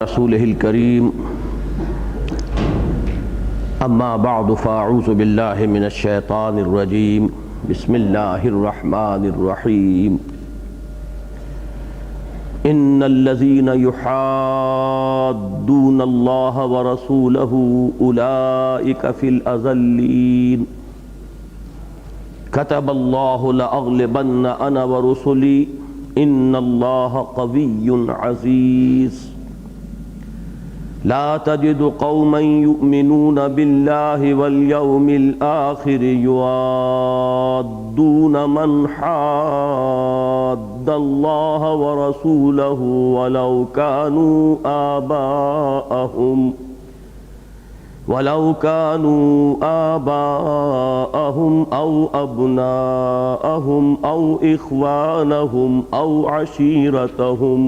رسوله الكريم أما بعد فأعوذ بالله من الشيطان الرجيم بسم الله الرحمن الرحيم إن الذين يحادون الله ورسوله أولئك في الأذلين كتب الله لأغلبن أنا ورسلي إن الله قوي عزيز لا تجد قوما يؤمنون بالله واليوم الآخر يوادون من حاد الله ورسوله ولو كانوا آباءهم أو أبناءهم أو إخوانهم أو عشيرتهم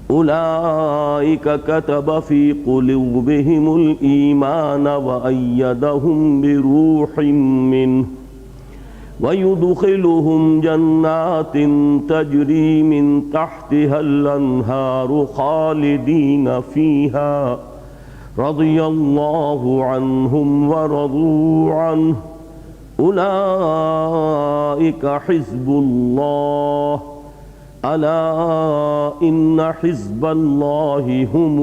أولئك كتب في قلوبهم الإيمان وأيدهم بروح منه ويدخلهم جنات تجري من تحتها الأنهار خالدين فيها رضي الله عنهم ورضوا عنه أولئك حزب الله ألا إن حزب الله هم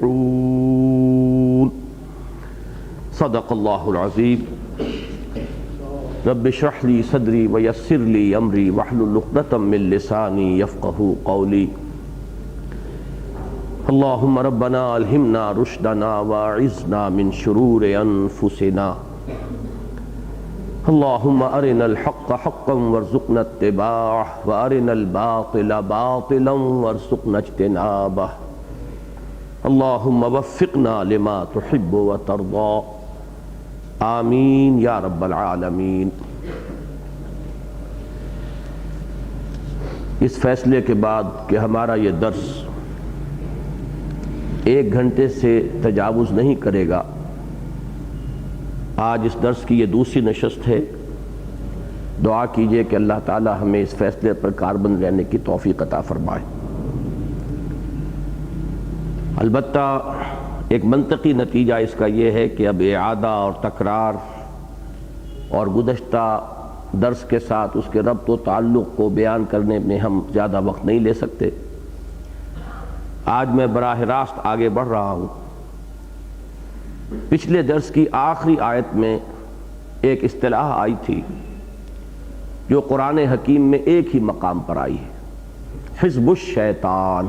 المفلحون صدق الله العظيم رب اشرح لي صدري ويسر لي أمري واحلل عقدة من لساني يفقهوا قولي اللهم ربنا ألهمنا رشدنا وأعذنا من شرور أنفسنا اللهم أرنا الحق حقا وارزقنا اتباعه وأرنا الباطل باطلا وارزقنا اجتنابه اللهم وفقنا لما تحب وترضى آمین یا رب العالمین۔ اس فیصلے کے بعد کہ ہمارا یہ درس 1 گھنٹے سے تجاوز نہیں کرے گا، آج اس درس کی یہ دوسری نشست ہے۔ دعا کیجئے کہ اللہ تعالی ہمیں اس فیصلے پر کاربند رہنے کی توفیق عطا فرمائے۔ البتہ ایک منطقی نتیجہ اس کا یہ ہے کہ اب اعادہ اور تکرار اور گزشتہ درس کے ساتھ اس کے ربط و تعلق کو بیان کرنے میں ہم زیادہ وقت نہیں لے سکتے۔ آج میں براہ راست آگے بڑھ رہا ہوں۔ پچھلے درس کی آخری آیت میں ایک اصطلاح آئی تھی جو قرآن حکیم میں ایک ہی مقام پر آئی ہے، حزب الشیطان۔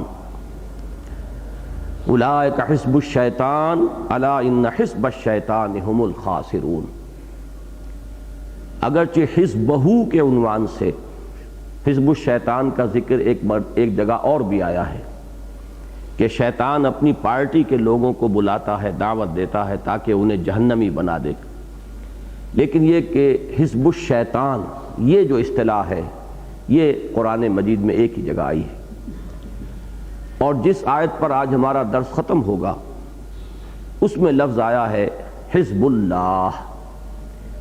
اولئک حزب الشیطان الا ان حزب الشیطان هم الخاسرون۔ اگرچہ حزبہ کے عنوان سے حزب الشیطان کا ذکر ایک جگہ اور بھی آیا ہے کہ شیطان اپنی پارٹی کے لوگوں کو بلاتا ہے، دعوت دیتا ہے تاکہ انہیں جہنمی بنا دے، لیکن یہ کہ حزب الشیطان یہ جو اصطلاح ہے یہ قرآن مجید میں ایک ہی جگہ آئی ہے۔ اور جس آیت پر آج ہمارا درس ختم ہوگا اس میں لفظ آیا ہے حزب اللہ،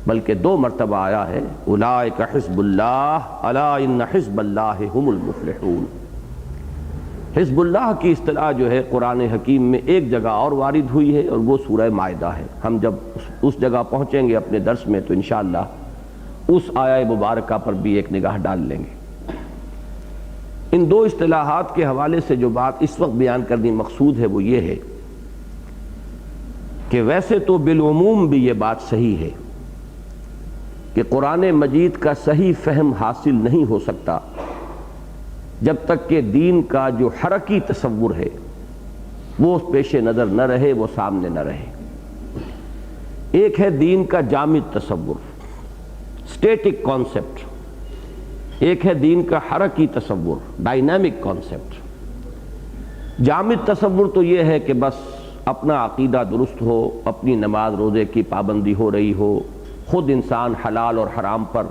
بلکہ 2 مرتبہ آیا ہے اولئک حزب اللہ الا ان حزب اللہ هم المفلحون۔ حزب اللہ کی اصطلاح جو ہے قرآن حکیم میں ایک جگہ اور وارد ہوئی ہے اور وہ سورہ مائدہ ہے۔ ہم جب اس جگہ پہنچیں گے اپنے درس میں تو انشاءاللہ اس آیہ مبارکہ پر بھی ایک نگاہ ڈال لیں گے۔ ان 2 اصطلاحات کے حوالے سے جو بات اس وقت بیان کرنی مقصود ہے وہ یہ ہے کہ ویسے تو بالعموم بھی یہ بات صحیح ہے کہ قرآن مجید کا صحیح فہم حاصل نہیں ہو سکتا جب تک کہ دین کا جو حرکی تصور ہے وہ پیش نظر نہ رہے، وہ سامنے نہ رہے۔ ایک ہے دین کا جامد تصور، اسٹیٹک کانسیپٹ، ایک ہے دین کا حرکی تصور، ڈائنامک کانسیپٹ۔ جامد تصور تو یہ ہے کہ بس اپنا عقیدہ درست ہو، اپنی نماز روزے کی پابندی ہو رہی ہو، خود انسان حلال اور حرام پر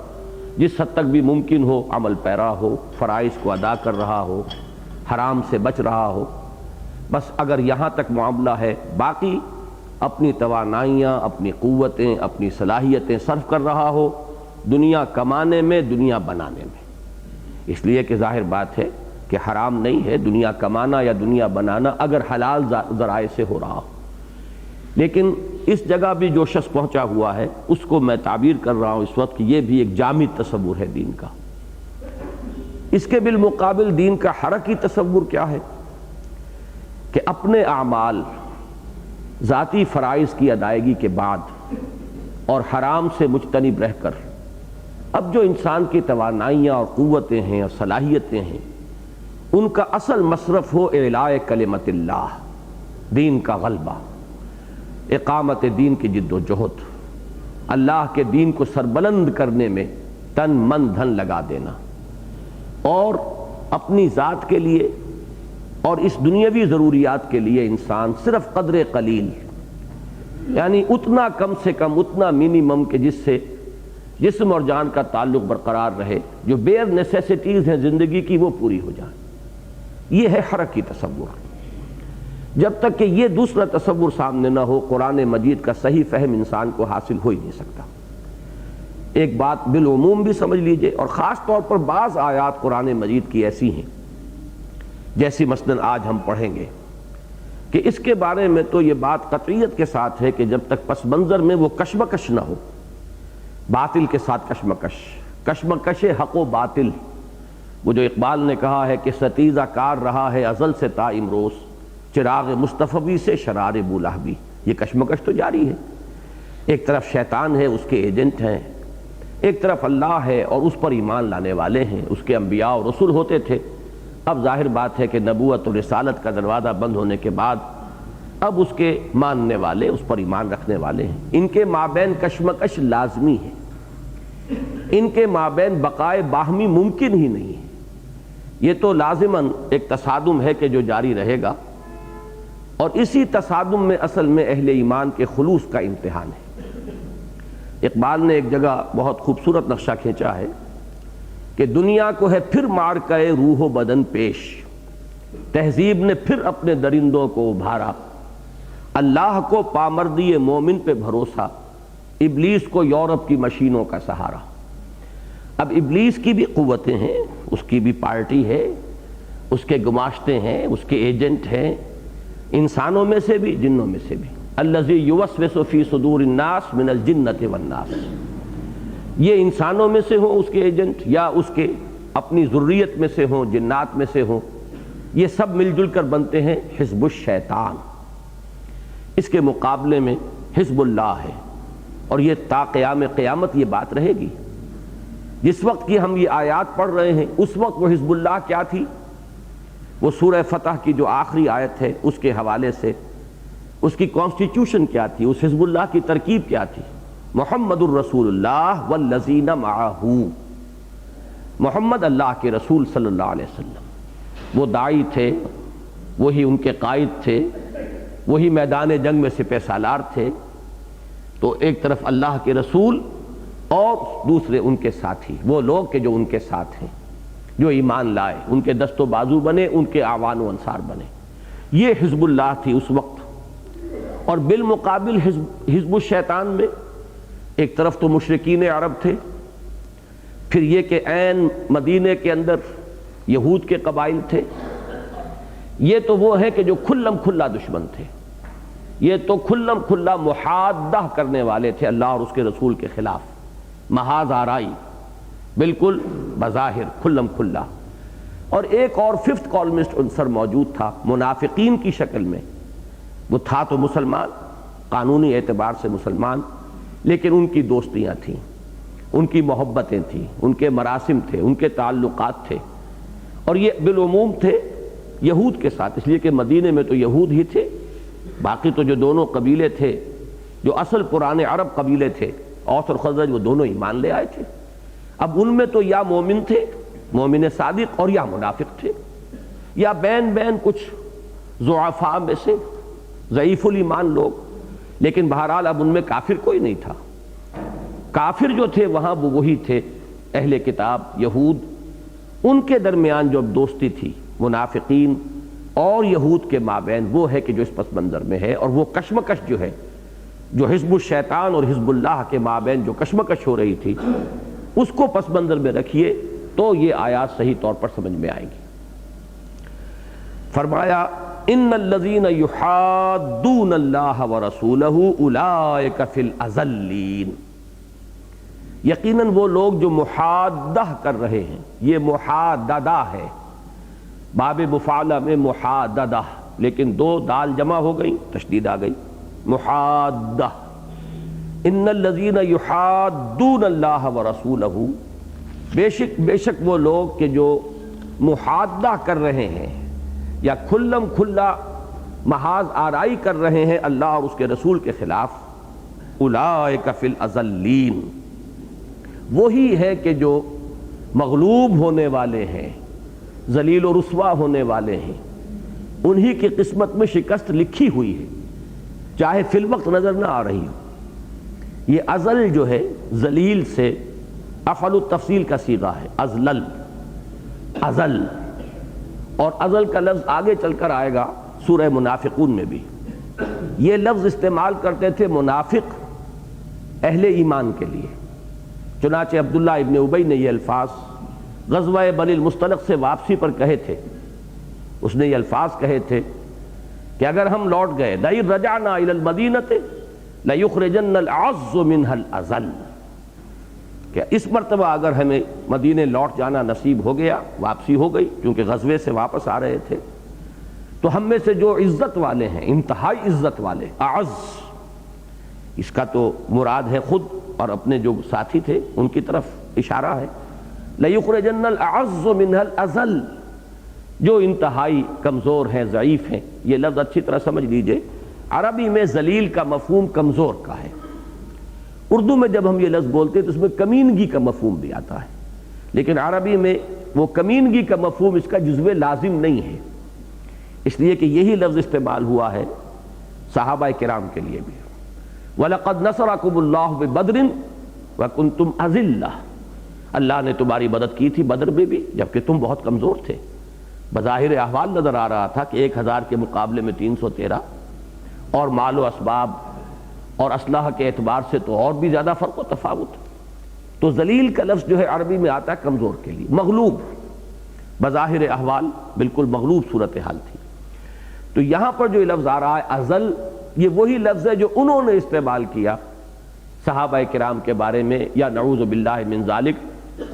جس حد تک بھی ممکن ہو عمل پیرا ہو، فرائض کو ادا کر رہا ہو، حرام سے بچ رہا ہو، بس اگر یہاں تک معاملہ ہے، باقی اپنی توانائیاں، اپنی قوتیں، اپنی صلاحیتیں صرف کر رہا ہو دنیا کمانے میں، دنیا بنانے میں۔ اس لیے کہ ظاہر بات ہے کہ حرام نہیں ہے دنیا کمانا یا دنیا بنانا اگر حلال ذرائع سے ہو رہا ہو، لیکن اس جگہ بھی جو شخص پہنچا ہوا ہے اس کو میں تعبیر کر رہا ہوں اس وقت کہ یہ بھی ایک جامد تصور ہے دین کا۔ اس کے بالمقابل دین کا حرکی تصور کیا ہے کہ اپنے اعمال ذاتی فرائض کی ادائیگی کے بعد اور حرام سے مجتنب رہ کر اب جو انسان کی توانائیاں اور قوتیں ہیں اور صلاحیتیں ہیں ان کا اصل مصرف ہو اعلاء کلمت اللہ، دین کا غلبہ، اقامت دین کی جد و جہد، اللہ کے دین کو سربلند کرنے میں تن من دھن لگا دینا، اور اپنی ذات کے لیے اور اس دنیاوی ضروریات کے لیے انسان صرف قدر قلیل، یعنی اتنا کم سے کم، اتنا منیمم کہ جس سے جسم اور جان کا تعلق برقرار رہے، جو بیئر نیسیسٹیز ہیں زندگی کی وہ پوری ہو جائیں۔ یہ ہے حرکی تصور۔ جب تک کہ یہ دوسرا تصور سامنے نہ ہو قرآن مجید کا صحیح فہم انسان کو حاصل ہو ہی نہیں سکتا۔ ایک بات بالعموم بھی سمجھ لیجئے، اور خاص طور پر بعض آیات قرآن مجید کی ایسی ہیں جیسی مثلاً آج ہم پڑھیں گے کہ اس کے بارے میں تو یہ بات قطعیت کے ساتھ ہے کہ جب تک پس منظر میں وہ کشمکش نہ ہو، باطل کے ساتھ کشمکش حق و باطل، وہ جو اقبال نے کہا ہے کہ ستیزہ کار رہا ہے ازل سے تا امروز، چراغ مصطفی سے شرار بولہبی، یہ کشمکش تو جاری ہے۔ ایک طرف شیطان ہے، اس کے ایجنٹ ہیں، ایک طرف اللہ ہے اور اس پر ایمان لانے والے ہیں، اس کے انبیاء اور رسول ہوتے تھے۔ اب ظاہر بات ہے کہ نبوت و رسالت کا دروازہ بند ہونے کے بعد اب اس کے ماننے والے، اس پر ایمان رکھنے والے ہیں، ان کے مابین کشمکش لازمی ہے، ان کے مابین بقائے باہمی ممکن ہی نہیں ہے۔ یہ تو لازماً ایک تصادم ہے کہ جو جاری رہے گا، اور اسی تصادم میں اصل میں اہل ایمان کے خلوص کا امتحان ہے۔ اقبال نے ایک جگہ بہت خوبصورت نقشہ کھینچا ہے کہ دنیا کو ہے پھر معرکہ روح و بدن پیش، تہذیب نے پھر اپنے درندوں کو ابھارا، اللہ کو پامردی مومن پہ بھروسہ، ابلیس کو یورپ کی مشینوں کا سہارا۔ اب ابلیس کی بھی قوتیں ہیں، اس کی بھی پارٹی ہے، اس کے گماشتے ہیں، اس کے ایجنٹ ہیں، انسانوں میں سے بھی جنوں میں سے بھی۔ الذی یوسوس فی صدور الناس من الجنۃ والناس، یہ انسانوں میں سے ہوں اس کے ایجنٹ، یا اس کے اپنی ذریت میں سے ہوں، جنات میں سے ہوں، یہ سب مل جل کر بنتے ہیں حزب الشیطان۔ اس کے مقابلے میں حزب اللہ ہے، اور یہ تا قیام قیامت یہ بات رہے گی۔ جس وقت کی ہم یہ آیات پڑھ رہے ہیں اس وقت وہ حزب اللہ کیا تھی، وہ سورہ فتح کی جو آخری آیت ہے اس کے حوالے سے اس کی کانسٹیٹیوشن کیا تھی، اس حزب اللہ کی ترکیب کیا تھی۔ محمد الرسول اللہ والذین معہ، محمد اللہ کے رسول صلی اللہ علیہ وسلم، وہ داعی تھے، وہی ان کے قائد تھے، وہی میدان جنگ میں سپہ سالار تھے۔ تو ایک طرف اللہ کے رسول اور دوسرے ان کے ساتھی، وہ لوگ کہ جو ان کے ساتھ ہیں، جو ایمان لائے، ان کے دست و بازو بنے، ان کے اعوان و انصار بنے، یہ حزب اللہ تھی اس وقت۔ اور بالمقابل حزب الشیطان میں ایک طرف تو مشرکین عرب تھے، پھر یہ کہ عین مدینے کے اندر یہود کے قبائل تھے، یہ تو وہ ہے کہ جو کھلم کھلا دشمن تھے، یہ تو کھلم کھلا محادہ کرنے والے تھے اللہ اور اس کے رسول کے خلاف، محاذ آرائی، بالکل بظاہر کھلم کھلا۔ اور ایک اور ففتھ کالمسٹ عنصر موجود تھا منافقین کی شکل میں، وہ تھا تو مسلمان، قانونی اعتبار سے مسلمان، لیکن ان کی دوستیاں تھیں، ان کی محبتیں تھیں، ان کے مراسم تھے، ان کے تعلقات تھے، اور یہ بالعموم تھے یہود کے ساتھ، اس لیے کہ مدینے میں تو یہود ہی تھے، باقی تو جو دونوں قبیلے تھے، جو اصل پرانے عرب قبیلے تھے، اوس اور خزرج، وہ دونوں ایمان لے آئے تھے۔ اب ان میں تو یا مومن تھے، مومن صادق، اور یا منافق تھے، یا بین بین کچھ ضعفاء میں سے ضعیف الایمان لوگ، لیکن بہرحال اب ان میں کافر کوئی نہیں تھا۔ کافر جو تھے وہاں وہ وہی تھے اہل کتاب یہود، ان کے درمیان جو دوستی تھی منافقین اور یہود کے مابین، وہ ہے کہ جو اس پس منظر میں ہے، اور وہ کشمکش جو ہے، جو حزب الشیطان اور حزب اللہ کے مابین جو کشمکش ہو رہی تھی، اس کو پس منظر میں رکھیے تو یہ آیات صحیح طور پر سمجھ میں آئیں گی۔ فرمایا ان الذین یحادون اللہ ورسولہ اولئک فی الاذلین، یقیناً وہ لوگ جو محادہ کر رہے ہیں، یہ محاددہ ہے، باب مفعلہ میں محاددہ، لیکن دو دال جمع ہو گئی، تشدید آ گئی، محادہ، ان الذین یحادون اللہ ورسولہ، بے شک وہ لوگ کہ جو محادہ کر رہے ہیں یا کھلم کھلا محاذ آرائی کر رہے ہیں اللہ اور اس کے رسول کے خلاف، اولئک فی الاذلین، وہی ہے کہ جو مغلوب ہونے والے ہیں، ذلیل و رسوا ہونے والے ہیں، انہی کی قسمت میں شکست لکھی ہوئی ہے، چاہے فی الوقت نظر نہ آ رہی ہو۔ یہ ازل جو ہے ذلیل سے افعل التفصیل کا صیغہ ہے، ازلل، ازل، اور ازل کا لفظ آگے چل کر آئے گا سورہ منافقون میں بھی۔ یہ لفظ استعمال کرتے تھے منافق اہل ایمان کے لیے، چنانچہ عبداللہ ابن ابی نے یہ الفاظ غزوہ بنی المصطلق سے واپسی پر کہے تھے، اس نے یہ الفاظ کہے تھے کہ اگر ہم لوٹ گئے لئن رجعنا الی المدینۃ لیخرجن العز منها الاذل، کہ اس مرتبہ اگر ہمیں مدینے لوٹ جانا نصیب ہو گیا، واپسی ہو گئی کیونکہ غزوے سے واپس آ رہے تھے، تو ہم میں سے جو عزت والے ہیں، انتہائی عزت والے، اعز، اس کا تو مراد ہے خود اور اپنے جو ساتھی تھے ان کی طرف اشارہ ہے، لَيُخْرِجَنَّ الْأَعَزُّ مِنْهَا الْأَذَلُّ، جو انتہائی کمزور ہیں، ضعیف ہیں۔ یہ لفظ اچھی طرح سمجھ لیجئے، عربی میں ذلیل کا مفہوم کمزور کا ہے، اردو میں جب ہم یہ لفظ بولتے ہیں تو اس میں کمینگی کا مفہوم بھی آتا ہے، لیکن عربی میں وہ کمینگی کا مفہوم اس کا جزو لازم نہیں ہے، اس لیے کہ یہی لفظ استعمال ہوا ہے صحابہ کرام کے لیے بھی۔ وَلَقَدْ نَصَرَكُمُ اللَّهُ بِبَدْرٍ وَكُنْتُمْ أَذِلَّةً، اللہ نے تمہاری مدد کی تھی بدر میں بھی جبکہ تم بہت کمزور تھے۔ بظاہر احوال نظر آ رہا تھا کہ 1000 کے مقابلے میں 313، اور مال و اسباب اور اسلحہ کے اعتبار سے تو اور بھی زیادہ فرق و تفاوت۔ تو ذلیل کا لفظ جو ہے عربی میں آتا ہے کمزور کے لیے، مغلوب، بظاہر احوال بالکل مغلوب صورتحال تھی۔ تو یہاں پر جو لفظ آ رہا ہے ازل، یہ وہی لفظ ہے جو انہوں نے استعمال کیا صحابہ کرام کے بارے میں، یا نعوذ باللہ من ذالک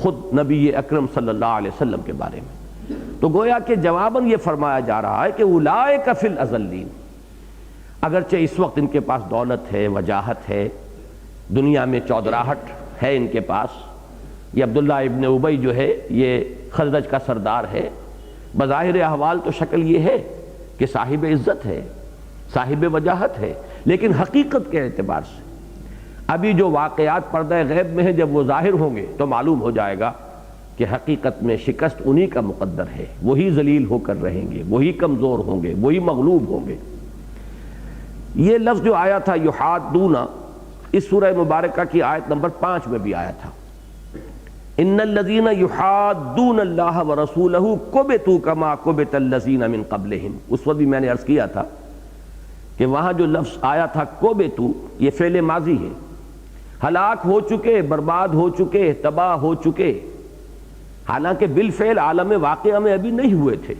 خود نبی اکرم صلی اللہ علیہ وسلم کے بارے میں۔ تو گویا کہ جواباً یہ فرمایا جا رہا ہے کہ اولئک فی الاذلین، اگرچہ اس وقت ان کے پاس دولت ہے، وجاہت ہے، دنیا میں چودراہٹ ہے ان کے پاس، یہ عبداللہ ابن ابی جو ہے یہ خزرج کا سردار ہے، بظاہر احوال تو شکل یہ ہے کہ صاحب عزت ہے، صاحب وجاہت ہے، لیکن حقیقت کے اعتبار سے ابھی جو واقعات پردہ غیب میں ہیں جب وہ ظاہر ہوں گے تو معلوم ہو جائے گا کہ حقیقت میں شکست انہی کا مقدر ہے، وہی ذلیل ہو کر رہیں گے، وہی کمزور ہوں گے، وہی مغلوب ہوں گے۔ یہ لفظ جو آیا تھا یحادون، اس سورہ مبارکہ کی آیت نمبر 5 میں بھی آیا تھا، ان الذین یحادون اللہ ورسولہ کبتوا کما کبت الذین من قبلہم۔ اس وقت بھی میں نے عرض کیا تھا کہ وہاں جو لفظ آیا تھا کبتوا، یہ فعل ماضی ہے، ہلاک ہو چکے، برباد ہو چکے، تباہ ہو چکے، حالانکہ بالفعل عالم واقعہ میں ابھی نہیں ہوئے تھے،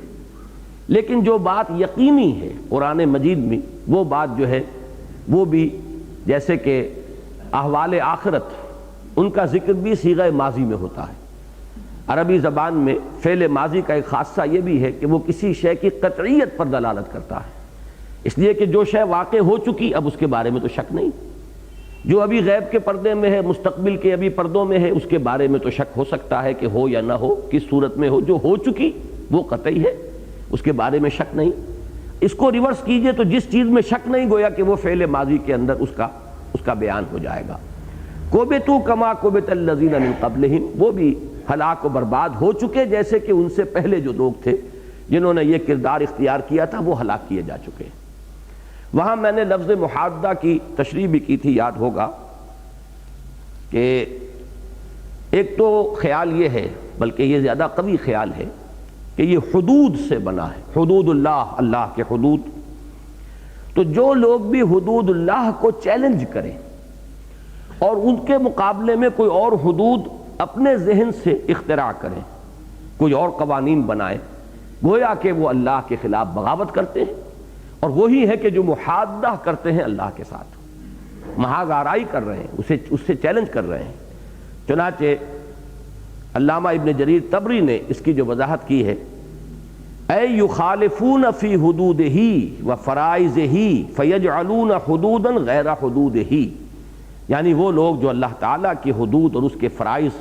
لیکن جو بات یقینی ہے قرآن مجید میں، وہ بات جو ہے وہ بھی جیسے کہ احوال آخرت، ان کا ذکر بھی صیغہ ماضی میں ہوتا ہے۔ عربی زبان میں فعل ماضی کا ایک خاصہ یہ بھی ہے کہ وہ کسی شے کی قطعیت پر دلالت کرتا ہے، اس لیے کہ جو شے واقع ہو چکی اب اس کے بارے میں تو شک نہیں، جو ابھی غیب کے پردے میں ہے، مستقبل کے ابھی پردوں میں ہے، اس کے بارے میں تو شک ہو سکتا ہے کہ ہو یا نہ ہو، کس صورت میں ہو، جو ہو چکی وہ قطعی ہے، اس کے بارے میں شک نہیں۔ اس کو ریورس کیجئے تو جس چیز میں شک نہیں گویا کہ وہ فعل ماضی کے اندر اس کا بیان ہو جائے گا۔ کبتوا کما کبت الذین من قبلہم، وہ بھی ہلاک و برباد ہو چکے جیسے کہ ان سے پہلے جو لوگ تھے جنہوں نے یہ کردار اختیار کیا تھا وہ ہلاک کیے جا چکے۔ وہاں میں نے لفظ محادہ کی تشریح بھی کی تھی، یاد ہوگا کہ ایک تو خیال یہ ہے، بلکہ یہ زیادہ قوی خیال ہے کہ یہ حدود سے بنا ہے، حدود اللہ، اللہ کے حدود۔ تو جو لوگ بھی حدود اللہ کو چیلنج کریں اور ان کے مقابلے میں کوئی اور حدود اپنے ذہن سے اختراع کریں، کوئی اور قوانین بنائیں، گویا کہ وہ اللہ کے خلاف بغاوت کرتے ہیں، اور وہی ہے کہ جو محادہ کرتے ہیں اللہ کے ساتھ، محاذ آرائی کر رہے ہیں، اس سے چیلنج کر رہے ہیں۔ چنانچہ علامہ ابن جریر طبری نے اس کی جو وضاحت کی ہے، اے یخالفون فی حدودہ و فرائضہ فیجعلون حدودا غیر حدودہ، یعنی وہ لوگ جو اللہ تعالیٰ کی حدود اور اس کے فرائض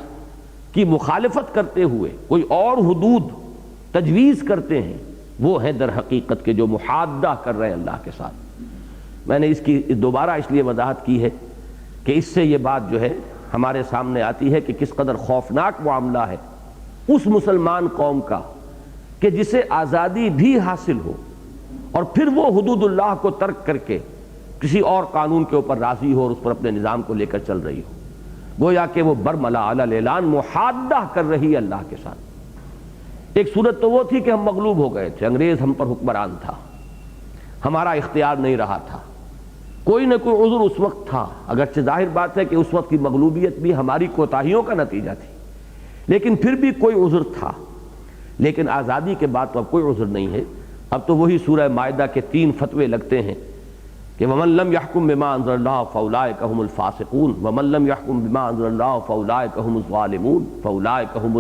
کی مخالفت کرتے ہوئے کوئی اور حدود تجویز کرتے ہیں، وہ ہیں در حقیقت کے جو محادہ کر رہے ہیں اللہ کے ساتھ۔ میں نے اس کی دوبارہ اس لیے وضاحت کی ہے کہ اس سے یہ بات جو ہے ہمارے سامنے آتی ہے کہ کس قدر خوفناک معاملہ ہے اس مسلمان قوم کا کہ جسے آزادی بھی حاصل ہو اور پھر وہ حدود اللہ کو ترک کر کے کسی اور قانون کے اوپر راضی ہو اور اس پر اپنے نظام کو لے کر چل رہی ہو، گویا کہ وہ برملا علی الاعلان محادہ کر رہی ہے اللہ کے ساتھ۔ ایک صورت تو وہ تھی کہ ہم مغلوب ہو گئے تھے، انگریز ہم پر حکمران تھا، ہمارا اختیار نہیں رہا تھا، کوئی نہ کوئی عذر اس وقت تھا، اگرچہ ظاہر بات ہے کہ اس وقت کی مغلوبیت بھی ہماری کوتاہیوں کا نتیجہ تھی، لیکن پھر بھی کوئی عذر تھا۔ لیکن آزادی کے بعد تو اب کوئی عذر نہیں ہے، اب تو وہی سورہ مائدہ کے 3 فتوے لگتے ہیں کہ وَمَن لَّمْ يَحْكُم بِمَا أَنزَلَ اللَّهُ فَأُولَٰئِكَ هُمُ الْفَاسِقُونَ وَمَن لَّمْ يَحْكُم بِمَا أَنزَلَ اللَّهُ فَأُولَٰئِكَ هُمُ الظَّالِمُونَ فَأُولَٰئِكَ هُمُ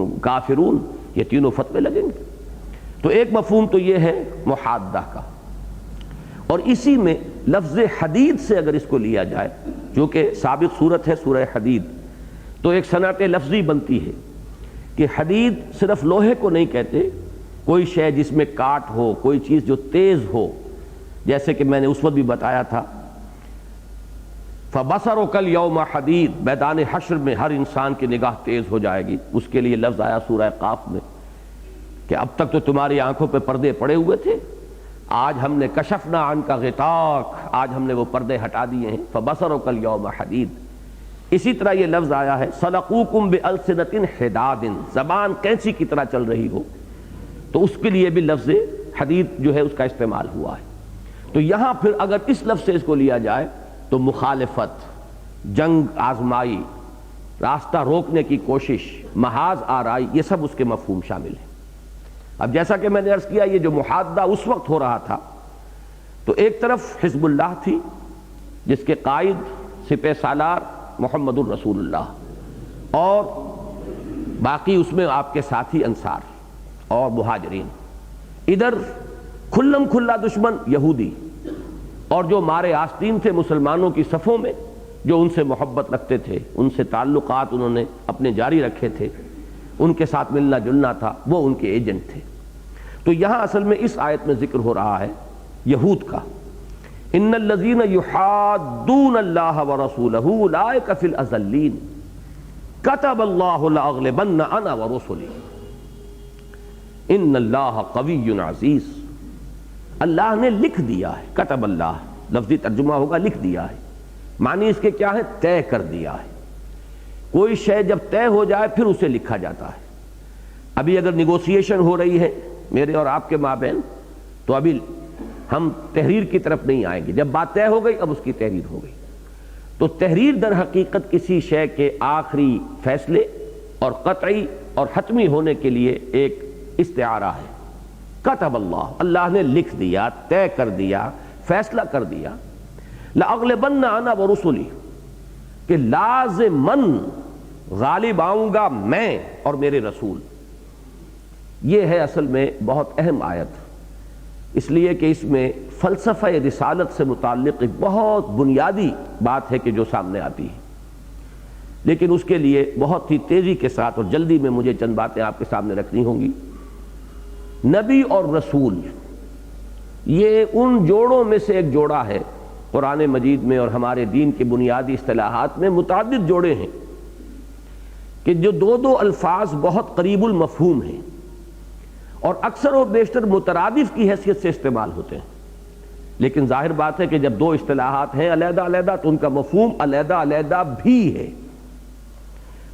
الْكَافِرُونَ، یہ تینوں فتوے لگیں گے۔ تو ایک مفہوم تو یہ ہے محادہ کا، اور اسی میں لفظ حدید سے اگر اس کو لیا جائے، چونکہ سابق صورت ہے سورہ حدید، تو ایک صنعت لفظی بنتی ہے کہ حدید صرف لوہے کو نہیں کہتے، کوئی شے جس میں کاٹ ہو، کوئی چیز جو تیز ہو، جیسے کہ میں نے اس وقت بھی بتایا تھا فَبَصَرُكَ الْيَوْمَ حَدِيدٌ، میدان حشر میں ہر انسان کی نگاہ تیز ہو جائے گی، اس کے لیے لفظ آیا سورہ قاف میں کہ اب تک تو تمہاری آنکھوں پہ پردے پڑے ہوئے تھے، آج ہم نے کشفنا عنک غطاک، آج ہم نے وہ پردے ہٹا دیے ہیں، فَبَصَرُكَ الْيَوْمَ حَدِيدٌ۔ اسی طرح یہ لفظ آیا ہے سَلَقُوكُم بِأَلْسِنَةٍ حِدَادٍ، زبان کینچی کی طرح چل رہی ہو، تو اس کے لیے بھی لفظ حدید جو ہے اس کا استعمال ہوا ہے۔ تو یہاں پھر اگر اس لفظ سے اس کو لیا جائے تو مخالفت، جنگ آزمائی، راستہ روکنے کی کوشش، محاذ آرائی، یہ سب اس کے مفہوم شامل ہیں۔ اب جیسا کہ میں نے عرض کیا، یہ جو محادہ اس وقت ہو رہا تھا تو ایک طرف حزب اللہ تھی جس کے قائد سپہ سالار محمد الرسول اللہ، اور باقی اس میں آپ کے ساتھی انصار اور مہاجرین، ادھر کھلم کھلا دشمن یہودی، اور جو مارے آستین تھے مسلمانوں کی صفوں میں، جو ان سے محبت رکھتے تھے، ان سے تعلقات انہوں نے اپنے جاری رکھے تھے، ان کے ساتھ ملنا جلنا تھا، وہ ان کے ایجنٹ تھے۔ تو یہاں اصل میں اس آیت میں ذکر ہو رہا ہے یہود کا، ان الذین یحادون اللہ ورسولہ اولئک فی الاذلین کتب اللہ لاغلبن انا ورسلی ان اللہ قوی عزیز۔ اللہ نے لکھ دیا ہے، کتب اللہ، لفظی ترجمہ ہوگا لکھ دیا ہے، معنی اس کے کیا ہے؟ طے کر دیا ہے۔ کوئی شے جب طے ہو جائے پھر اسے لکھا جاتا ہے۔ ابھی اگر نیگوسیشن ہو رہی ہے میرے اور آپ کے مابین تو ابھی ہم تحریر کی طرف نہیں آئیں گے، جب بات طے ہو گئی اب اس کی تحریر ہو گئی۔ تو تحریر در حقیقت کسی شے کے آخری فیصلے اور قطعی اور حتمی ہونے کے لیے ایک استعارہ ہے۔ کتب اللہ، اللہ نے لکھ دیا، طے کر دیا، فیصلہ کر دیا، لأغلبن انا ورسلی، کہ لازماً غالب آؤں گا میں اور میرے رسول۔ یہ ہے اصل میں بہت اہم آیت، اس لیے کہ اس میں فلسفہ رسالت سے متعلق ایک بہت بنیادی بات ہے کہ جو سامنے آتی ہے، لیکن اس کے لیے بہت ہی تیزی کے ساتھ اور جلدی میں مجھے چند باتیں آپ کے سامنے رکھنی ہوں گی۔ نبی اور رسول یہ ان جوڑوں میں سے ایک جوڑا ہے، قرآن مجید میں اور ہمارے دین کی بنیادی اصطلاحات میں متعدد جوڑے ہیں کہ جو دو الفاظ بہت قریب المفہوم ہیں اور اکثر و بیشتر مترادف کی حیثیت سے استعمال ہوتے ہیں، لیکن ظاہر بات ہے کہ جب دو اصطلاحات ہیں علیحدہ علیحدہ تو ان کا مفہوم علیحدہ علیحدہ بھی ہے،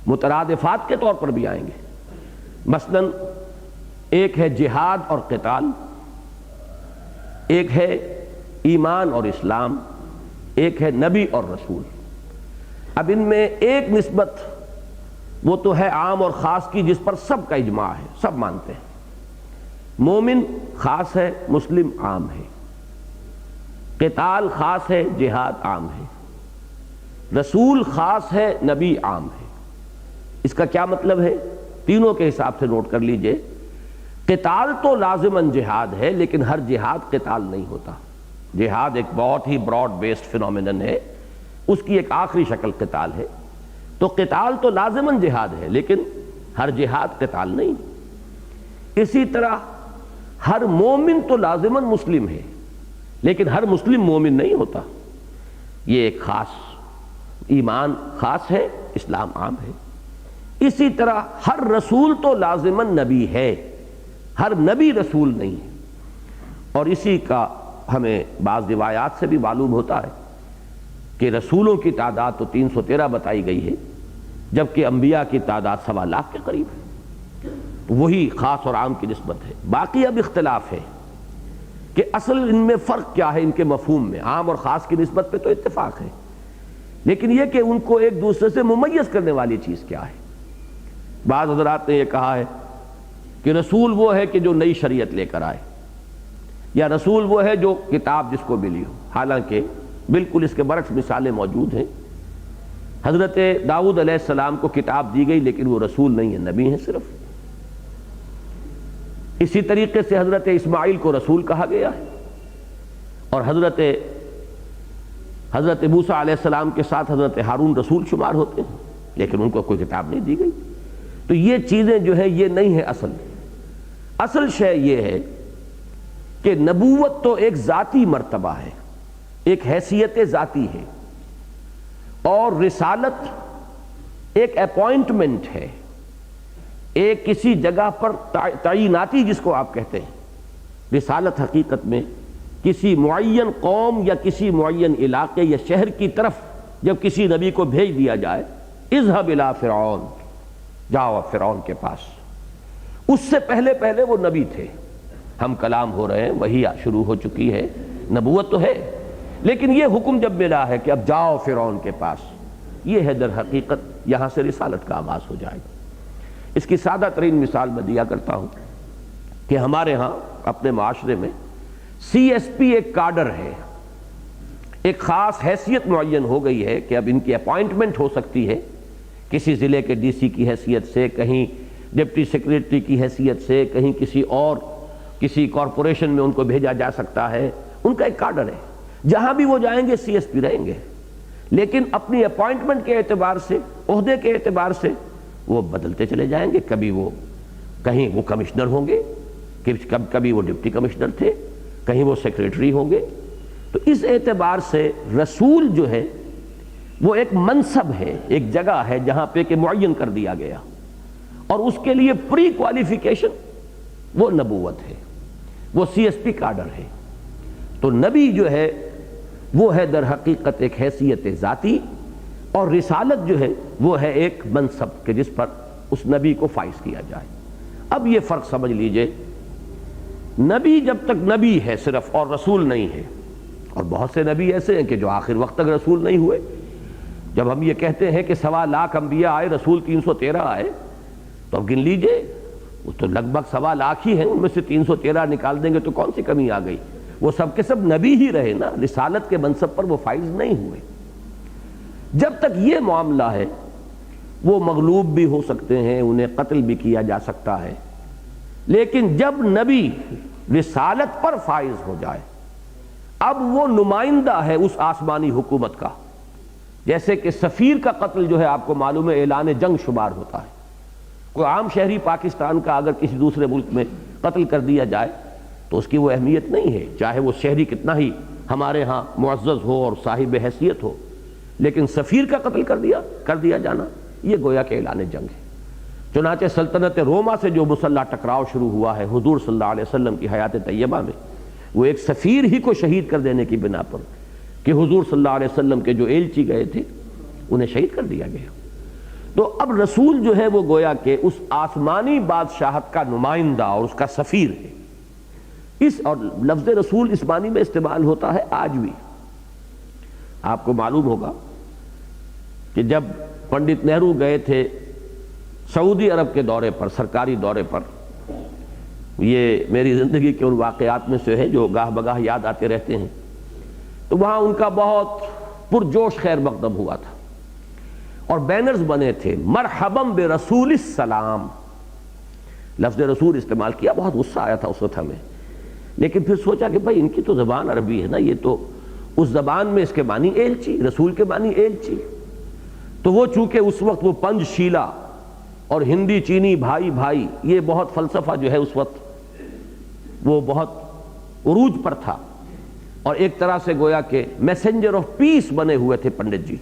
مترادفات کے طور پر بھی آئیں گے۔ مثلاً ایک ہے جہاد اور قتال، ایک ہے ایمان اور اسلام، ایک ہے نبی اور رسول۔ اب ان میں ایک نسبت وہ تو ہے عام اور خاص کی جس پر سب کا اجماع ہے، سب مانتے ہیں، مومن خاص ہے، مسلم عام ہے، قتال خاص ہے، جہاد عام ہے، رسول خاص ہے، نبی عام ہے۔ اس کا کیا مطلب ہے؟ تینوں کے حساب سے نوٹ کر لیجئے۔ قتال تو لازماً جہاد ہے، لیکن ہر جہاد قتال نہیں ہوتا۔ جہاد ایک بہت ہی براڈ بیسڈ فینومینن ہے، اس کی ایک آخری شکل قتال ہے۔ تو قتال تو لازماً جہاد ہے، لیکن ہر جہاد قتال نہیں۔ اسی طرح ہر مومن تو لازماً مسلم ہے، لیکن ہر مسلم مومن نہیں ہوتا۔ یہ ایک خاص ایمان خاص ہے، اسلام عام ہے۔ اسی طرح ہر رسول تو لازماً نبی ہے، ہر نبی رسول نہیں ہے۔ اور اسی کا ہمیں بعض روایات سے بھی معلوم ہوتا ہے کہ رسولوں کی تعداد تو 313 بتائی گئی ہے، جبکہ انبیاء کی تعداد 1.25 لاکھ کے قریب ہے۔ وہی خاص اور عام کی نسبت ہے۔ باقی اب اختلاف ہے کہ اصل ان میں فرق کیا ہے، ان کے مفہوم میں۔ عام اور خاص کی نسبت پہ تو اتفاق ہے، لیکن یہ کہ ان کو ایک دوسرے سے ممیز کرنے والی چیز کیا ہے۔ بعض حضرات نے یہ کہا ہے کہ رسول وہ ہے کہ جو نئی شریعت لے کر آئے، یا رسول وہ ہے جو کتاب جس کو ملی ہو۔ حالانکہ بالکل اس کے برعکس مثالیں موجود ہیں۔ حضرت داؤد علیہ السلام کو کتاب دی گئی، لیکن وہ رسول نہیں ہے، نبی ہیں صرف۔ اسی طریقے سے حضرت اسماعیل کو رسول کہا گیا ہے، اور حضرت موسیٰ علیہ السلام کے ساتھ حضرت ہارون رسول شمار ہوتے ہیں، لیکن ان کو کوئی کتاب نہیں دی گئی۔ تو یہ چیزیں جو ہے یہ نہیں ہے اصل شے یہ ہے کہ نبوت تو ایک ذاتی مرتبہ ہے، ایک حیثیت ذاتی ہے، اور رسالت ایک اپوائنٹمنٹ ہے، ایک کسی جگہ پر تعیناتی جس کو آپ کہتے ہیں۔ رسالت حقیقت میں کسی معین قوم یا کسی معین علاقے یا شہر کی طرف جب کسی نبی کو بھیج دیا جائے، اذهب الى فرعون، جاؤ فرعون کے پاس، اس سے پہلے وہ نبی تھے۔ ہم کلام ہو رہے ہیں، وحی شروع ہو چکی ہے، نبوت تو ہے، لیکن یہ حکم جب ملا ہے کہ اب جاؤ فرعون کے پاس، یہ ہے در حقیقت یہاں سے رسالت کا آغاز ہو جائے گا۔ اس کی سادہ ترین مثال میں دیا کرتا ہوں کہ ہمارے ہاں اپنے معاشرے میں سی ایس پی ایک کاڈر ہے، ایک خاص حیثیت معین ہو گئی ہے کہ اب ان کی اپوائنٹمنٹ ہو سکتی ہے کسی ضلع کے ڈی سی کی حیثیت سے، کہیں ڈپٹی سیکریٹری کی حیثیت سے، کہیں کسی کارپوریشن میں ان کو بھیجا جا سکتا ہے۔ ان کا ایک کاڈر ہے، جہاں بھی وہ جائیں گے سی ایس پی رہیں گے، لیکن اپنی اپوائنٹمنٹ کے اعتبار سے، عہدے کے اعتبار سے وہ بدلتے چلے جائیں گے۔ کبھی وہ کہیں وہ کمشنر ہوں گے، کبھی وہ ڈپٹی کمشنر تھے، کہیں وہ سیکریٹری ہوں گے۔ تو اس اعتبار سے رسول جو ہے وہ ایک منصب ہے، ایک جگہ ہے جہاں پہ کہ معین کر دیا گیا، اور اس کے لیے پری کوالیفیکیشن وہ نبوت ہے، وہ سی ایس پی کاڈر ہے۔ تو نبی جو ہے وہ ہے در حقیقت ایک حیثیت ذاتی، اور رسالت جو ہے وہ ہے ایک منصب کہ جس پر اس نبی کو فائز کیا جائے۔ اب یہ فرق سمجھ لیجئے، نبی جب تک نبی ہے صرف اور رسول نہیں ہے، اور بہت سے نبی ایسے ہیں کہ جو آخر وقت تک رسول نہیں ہوئے۔ جب ہم یہ کہتے ہیں کہ 1.25 لاکھ انبیاء آئے، رسول 313 آئے، تو اب گن لیجئے، وہ تو لگ بھگ 1.25 لاکھ ہی ہیں، ان میں سے 313 نکال دیں گے تو کون سی کمی آ گئی؟ وہ سب کے سب نبی ہی رہے نا، رسالت کے منصب پر وہ فائز نہیں ہوئے۔ جب تک یہ معاملہ ہے وہ مغلوب بھی ہو سکتے ہیں، انہیں قتل بھی کیا جا سکتا ہے، لیکن جب نبی رسالت پر فائز ہو جائے، اب وہ نمائندہ ہے اس آسمانی حکومت کا۔ جیسے کہ سفیر کا قتل جو ہے آپ کو معلوم ہے اعلان جنگ شمار ہوتا ہے۔ کوئی عام شہری پاکستان کا اگر کسی دوسرے ملک میں قتل کر دیا جائے تو اس کی وہ اہمیت نہیں ہے، چاہے وہ شہری کتنا ہی ہمارے ہاں معزز ہو اور صاحب حیثیت ہو، لیکن سفیر کا قتل کر دیا جانا یہ گویا کہ اعلان جنگ ہے۔ چنانچہ سلطنت روما سے جو مسلح ٹکراؤ شروع ہوا ہے حضور صلی اللہ علیہ وسلم کی حیات طیبہ میں، وہ ایک سفیر ہی کو شہید کر دینے کی بنا پر کہ حضور صلی اللہ علیہ وسلم کے جو ایلچی گئے تھے انہیں شہید کر دیا گیا۔ تو اب رسول جو ہے وہ گویا کہ اس آسمانی بادشاہت کا نمائندہ اور اس کا سفیر ہے۔ اور لفظ رسول اس معنی میں استعمال ہوتا ہے آج بھی۔ آپ کو معلوم ہوگا کہ جب پنڈت نہرو گئے تھے سعودی عرب کے دورے پر، سرکاری دورے پر، یہ میری زندگی کے ان واقعات میں سے ہے جو گاہ بگاہ یاد آتے رہتے ہیں. تو وہاں ان کا بہت پرجوش خیر مقدم ہوا تھا اور بینرز بنے تھے مرحباً برسول السلام. لفظ رسول استعمال کیا، بہت غصہ آیا تھا اس وقت ہمیں، لیکن پھر سوچا کہ بھائی ان کی تو زبان عربی ہے نا، یہ تو اس زبان میں اس کے معنی ایلچی، رسول کے معنی ایلچی. تو وہ چونکہ اس وقت وہ پنج شیلا اور ہندی چینی بھائی بھائی، یہ بہت فلسفہ جو ہے اس وقت وہ بہت عروج پر تھا، اور ایک طرح سے گویا کہ میسنجر آف پیس بنے ہوئے تھے پنڈت جی.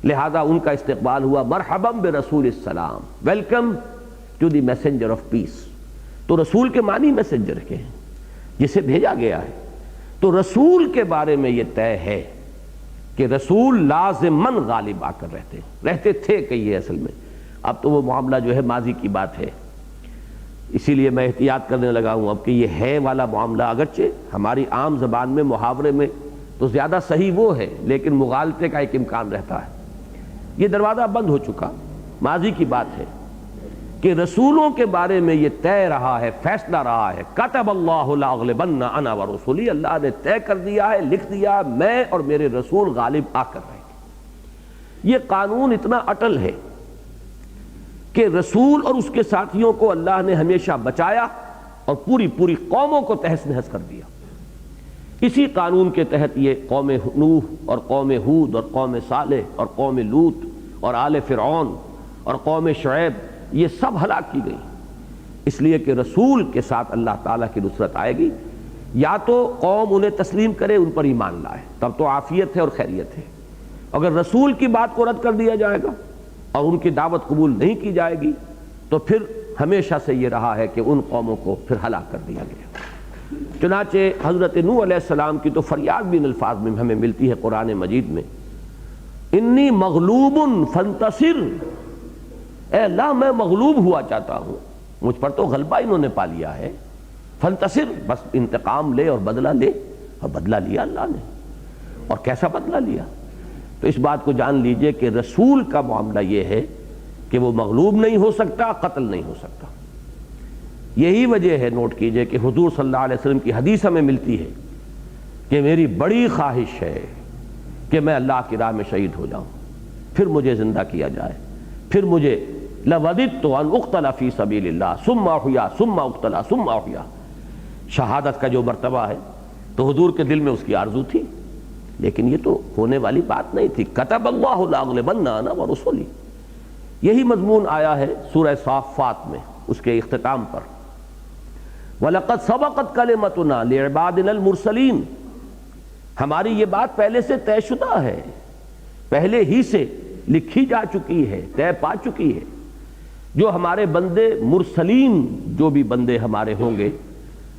لہذا ان کا استقبال ہوا مرحباً برسول السلام، welcome to the messenger of peace. تو رسول کے معنی میسنجر کے ہیں، جسے بھیجا گیا ہے. تو رسول کے بارے میں یہ طے ہے کہ رسول لازماً غالب آ کر رہتے تھے کہیے اصل میں. اب تو وہ معاملہ جو ہے ماضی کی بات ہے، اسی لیے میں احتیاط کرنے لگا ہوں اب کہ یہ ہے والا معاملہ اگرچہ ہماری عام زبان میں محاورے میں تو زیادہ صحیح وہ ہے، لیکن مغالطے کا ایک امکان رہتا ہے. یہ دروازہ بند ہو چکا، ماضی کی بات ہے کہ رسولوں کے بارے میں یہ طے رہا ہے، فیصلہ رہا ہے. کتب اللہ لاغلبن انا ورسولی، اللہ نے طے کر دیا ہے، لکھ دیا، میں اور میرے رسول غالب آ کر رہیں گے. یہ قانون اتنا اٹل ہے کہ رسول اور اس کے ساتھیوں کو اللہ نے ہمیشہ بچایا اور پوری قوموں کو تہس نہس کر دیا. اسی قانون کے تحت یہ قوم نوح اور قوم ہود اور قوم صالح اور قوم لوط اور آل فرعون اور قوم شعیب یہ سب ہلاک کی گئی، اس لیے کہ رسول کے ساتھ اللہ تعالیٰ کی نصرت آئے گی. یا تو قوم انہیں تسلیم کرے، ان پر ایمان لائے، تب تو عافیت ہے اور خیریت ہے. اگر رسول کی بات کو رد کر دیا جائے گا اور ان کی دعوت قبول نہیں کی جائے گی تو پھر ہمیشہ سے یہ رہا ہے کہ ان قوموں کو پھر ہلاک کر دیا گیا. چنانچہ حضرت نوح علیہ السلام کی تو فریاد بھی ان الفاظ میں ہمیں ملتی ہے قرآن مجید میں، انی مغلوب فانتصر، اے اللہ میں مغلوب ہوا چاہتا ہوں، مجھ پر تو غلبہ انہوں نے پا لیا ہے. فانتصر، بس انتقام لے اور بدلہ لے، اور بدلہ لیا اللہ نے. اور کیسا بدلہ لیا؟ تو اس بات کو جان لیجئے کہ رسول کا معاملہ یہ ہے کہ وہ مغلوب نہیں ہو سکتا، قتل نہیں ہو سکتا. یہی وجہ ہے، نوٹ کیجئے کہ حضور صلی اللہ علیہ وسلم کی حدیث ہمیں ملتی ہے کہ میری بڑی خواہش ہے کہ میں اللہ کی راہ میں شہید ہو جاؤں، پھر مجھے زندہ کیا جائے، پھر مجھے لَوَدِدْتُ أَنْ أُقْتَلَ فِي سَبِيلِ اللَّهِ ثُمَّ أُحْيَا ثُمَّ أُقْتَلَ ثُمَّ أُحْيَا. شہادت کا جو مرتبہ ہے تو حضور کے دل میں اس کی آرزو تھی، لیکن یہ تو ہونے والی بات نہیں تھی. کتب اللہ لأغلبن انا ورسلی، یہی مضمون آیا ہے سورہ صافات میں اس کے اختتام پر. وَلَقَدْ سَبَقَتْ كَلِمَتُنَا لِعِبَادِنَا الْمُرْسَلِينَ، ہماری یہ بات پہلے سے طے شدہ ہے، پہلے ہی سے لکھی جا چکی ہے، طے پا چکی ہے. جو ہمارے بندے مرسلین، جو بھی بندے ہمارے ہوں گے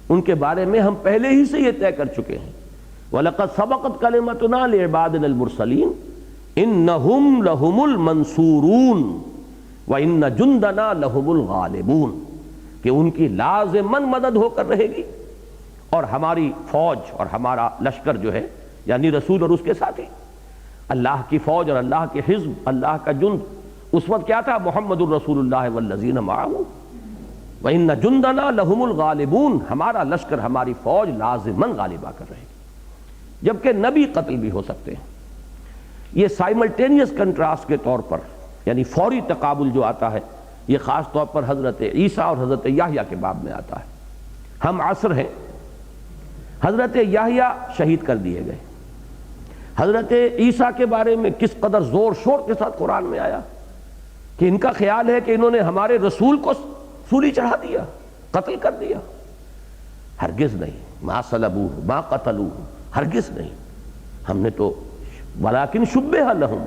ان کے بارے میں ہم پہلے ہی سے یہ طے کر چکے ہیں. وَلَقَدْ سَبَقَتْ كَلِمَتُنَا لِعِبَادِنَا الْمُرْسَلِينَ إِنَّهُمْ لَهُمُ الْمَنْصُورُونَ وَإِنَّ جُنْدَنَا لَهُمُ الْغَالِبُونَ، کہ ان کی لازماً مدد ہو کر رہے گی، اور ہماری فوج اور ہمارا لشکر جو ہے یعنی رسول اور اس کے ساتھی، اللہ کی فوج اور اللہ کے حزب، اللہ کا جند اس وقت کیا تھا؟ محمد الرسول اللہ والذین معہ، وَإِنَّ جُنْدَنَا لَهُمُ الْغَالِبُونَ، ہمارا لشکر ہماری فوج لازماً غالب آ کر رہے گی. جبکہ نبی قتل بھی ہو سکتے ہیں. یہ سائملٹینیس کنٹراسٹ کے طور پر، یعنی فوری تقابل جو آتا ہے، یہ خاص طور پر حضرت عیسیٰ اور حضرت یحییٰ کے باب میں آتا ہے. ہم عصر ہیں، حضرت یحییٰ شہید کر دیے گئے. حضرت عیسیٰ کے بارے میں کس قدر زور شور کے ساتھ قرآن میں آیا کہ ان کا خیال ہے کہ انہوں نے ہمارے رسول کو سولی چڑھا دیا، قتل کر دیا. ہرگز نہیں، ما صلبوہ ما قتلوہ، ہرگز نہیں. ہم نے تو ولیکن شبہ لہم،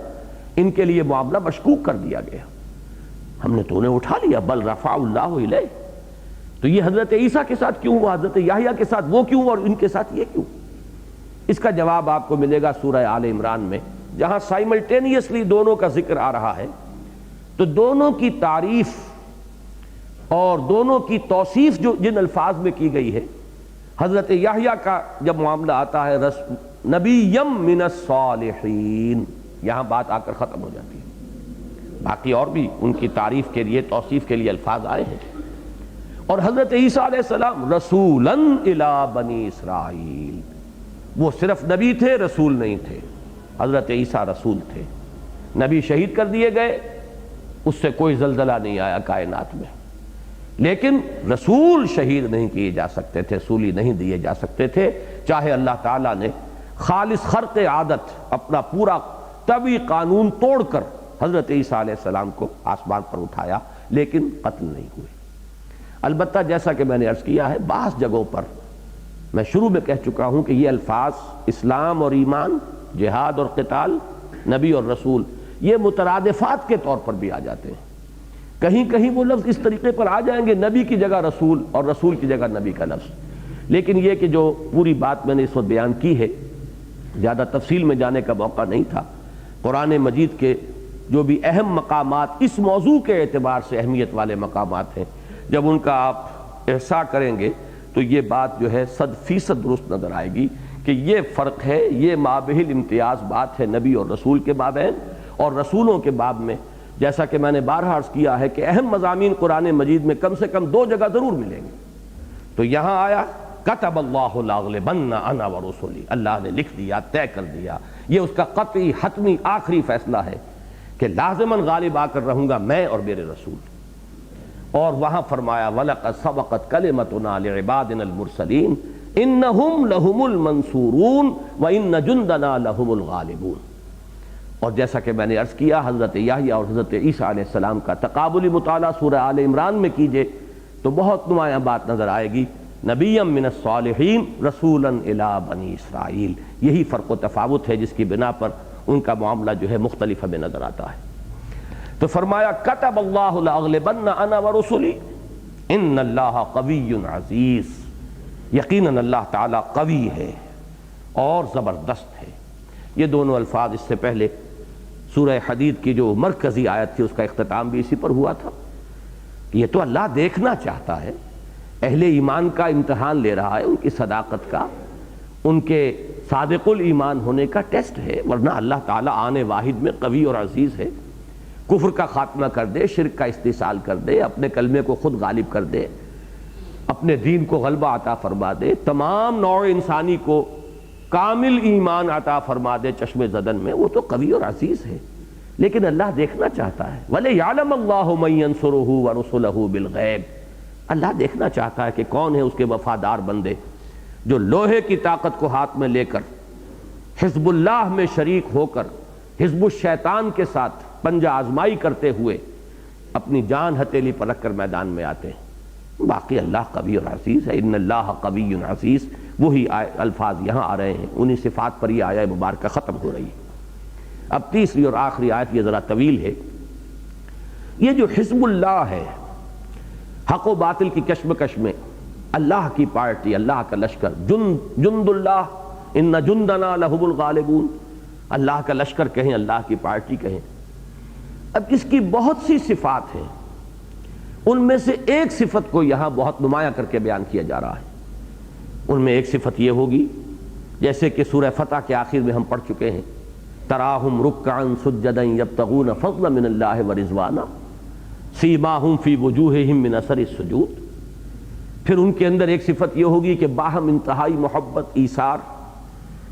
ان کے لیے معاملہ مشکوک کر دیا گیا، ہم نے تو انہیں اٹھا لیا. بل رفع اللہ الیہ. تو یہ حضرت عیسیٰ کے ساتھ کیوں ہوا، حضرت یحییٰ کے ساتھ وہ کیوں اور ان کے ساتھ یہ کیوں؟ اس کا جواب آپ کو ملے گا سورہ آل عمران میں، جہاں سائملٹینیسلی دونوں کا ذکر آ رہا ہے. تو دونوں کی تعریف اور دونوں کی توصیف جو جن الفاظ میں کی گئی ہے، حضرت یحییٰ کا جب معاملہ آتا ہے نبیم من الصالحین، یہاں بات آ کر ختم ہو جاتی ہے. باقی اور بھی ان کی تعریف کے لیے، توصیف کے لیے الفاظ آئے ہیں. اور حضرت عیسیٰ علیہ السلام رسولاً الی بنی اسرائیل، وہ صرف نبی تھے، رسول نہیں تھے۔ حضرت عیسیٰ رسول تھے، نبی شہید کر دیے گئے، اس سے کوئی زلزلہ نہیں آیا کائنات میں، لیکن رسول شہید نہیں کیے جا سکتے تھے، سولی نہیں دیے جا سکتے تھے، چاہے اللہ تعالیٰ نے خالص خرق عادت اپنا پورا طبعی قانون توڑ کر حضرت عیسیٰ علیہ السلام کو آسمان پر اٹھایا، لیکن قتل نہیں ہوئے۔ البتہ جیسا کہ میں نے عرض کیا ہے، بعض جگہوں پر میں شروع میں کہہ چکا ہوں کہ یہ الفاظ اسلام اور ایمان، جہاد اور قتال، نبی اور رسول، یہ مترادفات کے طور پر بھی آ جاتے ہیں۔ کہیں کہیں وہ لفظ اس طریقے پر آ جائیں گے، نبی کی جگہ رسول اور رسول کی جگہ نبی کا لفظ، لیکن یہ کہ جو پوری بات میں نے اس وقت بیان کی ہے، زیادہ تفصیل میں جانے کا موقع نہیں تھا۔ قرآن مجید کے جو بھی اہم مقامات اس موضوع کے اعتبار سے اہمیت والے مقامات ہیں، جب ان کا آپ احصاء کریں گے تو یہ بات جو ہے 100% درست نظر آئے گی کہ یہ فرق ہے، یہ مابہل امتیاز بات ہے نبی اور رسول کے مابین، اور رسولوں کے باب میں جیسا کہ میں نے بارہا عرض کیا ہے کہ اہم مضامین قرآن مجید میں کم سے کم 2 جگہ ضرور ملیں گے۔ تو یہاں آیا کتب اللہ لاغلبن انا ورسلی، اللہ نے لکھ دیا، طے کر دیا، یہ اس کا قطعی حتمی آخری فیصلہ ہے کہ لازماً غالب آ کر رہوں گا میں اور میرے رسول۔ اور وہاں فرمایا وَلَقَدْ سَبَقَتْ كَلِمَتُنَا لِعِبَادِنَا الْمُرْسَلِينَ إِنَّهُمْ لَهُمُ الْمَنْصُورُونَ وَإِنَّ جُنْدَنَا لَهُمُ الْغَالِبُونَ۔ اور جیسا کہ میں نے عرض کیا، حضرت یحییٰ اور حضرت عیسیٰ علیہ السلام کا تقابلی مطالعہ سورہ آل عمران میں کیجئے تو بہت نمایاں بات نظر آئے گی، نبیًا من الصالحین رسولاً الی بنی اسرائیل۔ یہی فرق و تفاوت ہے جس کی بنا پر ان کا معاملہ جو ہے مختلف ہمیں نظر آتا ہے۔ تو فرمایا کتب اللہ لاغلبن انا ورسلی ان اللہ قوی عزیز، یقیناً اللہ تعالیٰ قوی ہے اور زبردست ہے۔ یہ دونوں الفاظ اس سے پہلے سورہ حدید کی جو مرکزی آیت تھی اس کا اختتام بھی اسی پر ہوا تھا۔ یہ تو اللہ دیکھنا چاہتا ہے، اہل ایمان کا امتحان لے رہا ہے، ان کی صداقت کا، ان کے صادق الایمان ہونے کا ٹیسٹ ہے، ورنہ اللہ تعالیٰ آن واحد میں قوی اور عزیز ہے، کفر کا خاتمہ کر دے، شرک کا استحصال کر دے، اپنے کلمے کو خود غالب کر دے، اپنے دین کو غلبہ عطا فرما دے، تمام نوع انسانی کو کامل ایمان عطا فرما دے چشم زدن میں، وہ تو قوی اور عزیز ہے۔ لیکن اللہ دیکھنا چاہتا ہے، وَلِيَعْلَمَ اللَّهُ مَن يَنصُرُهُ وَرُسُلَهُ بِالْغَيْبِ، اللہ دیکھنا چاہتا ہے کہ کون ہے اس کے وفادار بندے جو لوہے کی طاقت کو ہاتھ میں لے کر حزب اللہ میں شریک ہو کر حزب الشیطان کے ساتھ پنجہ آزمائی کرتے ہوئے اپنی جان ہتھیلی پر رکھ کر میدان میں آتے ہیں۔ باقی اللہ قوی اور عزیز ہے، ان اللہ قوی عزیز، وہی الفاظ یہاں آ رہے ہیں، انہی صفات پر یہ آیہ مبارکہ ختم ہو رہی ہے۔ اب تیسری اور آخری آیت یہ ذرا طویل ہے۔ یہ جو حزب اللہ ہے، حق و باطل کی کشمکش میں اللہ کی پارٹی، اللہ کا لشکر، جند اللہ ان جندنا لہم الغالبون، اللہ کا لشکر کہیں، اللہ کی پارٹی کہیں۔ اب اس کی بہت سی صفات ہیں، ان میں سے ایک صفت کو یہاں بہت نمایاں کر کے بیان کیا جا رہا ہے۔ ان میں ایک صفت یہ ہوگی جیسے کہ سورہ فتح کے آخر میں ہم پڑھ چکے ہیں، تراہم رکعا سجدا یبتغون فضلا من اللہ ورضوانا سیماہم فی وجوہہم من اثر السجود۔ پھر ان کے اندر ایک صفت یہ ہوگی کہ باہم انتہائی محبت، ایثار،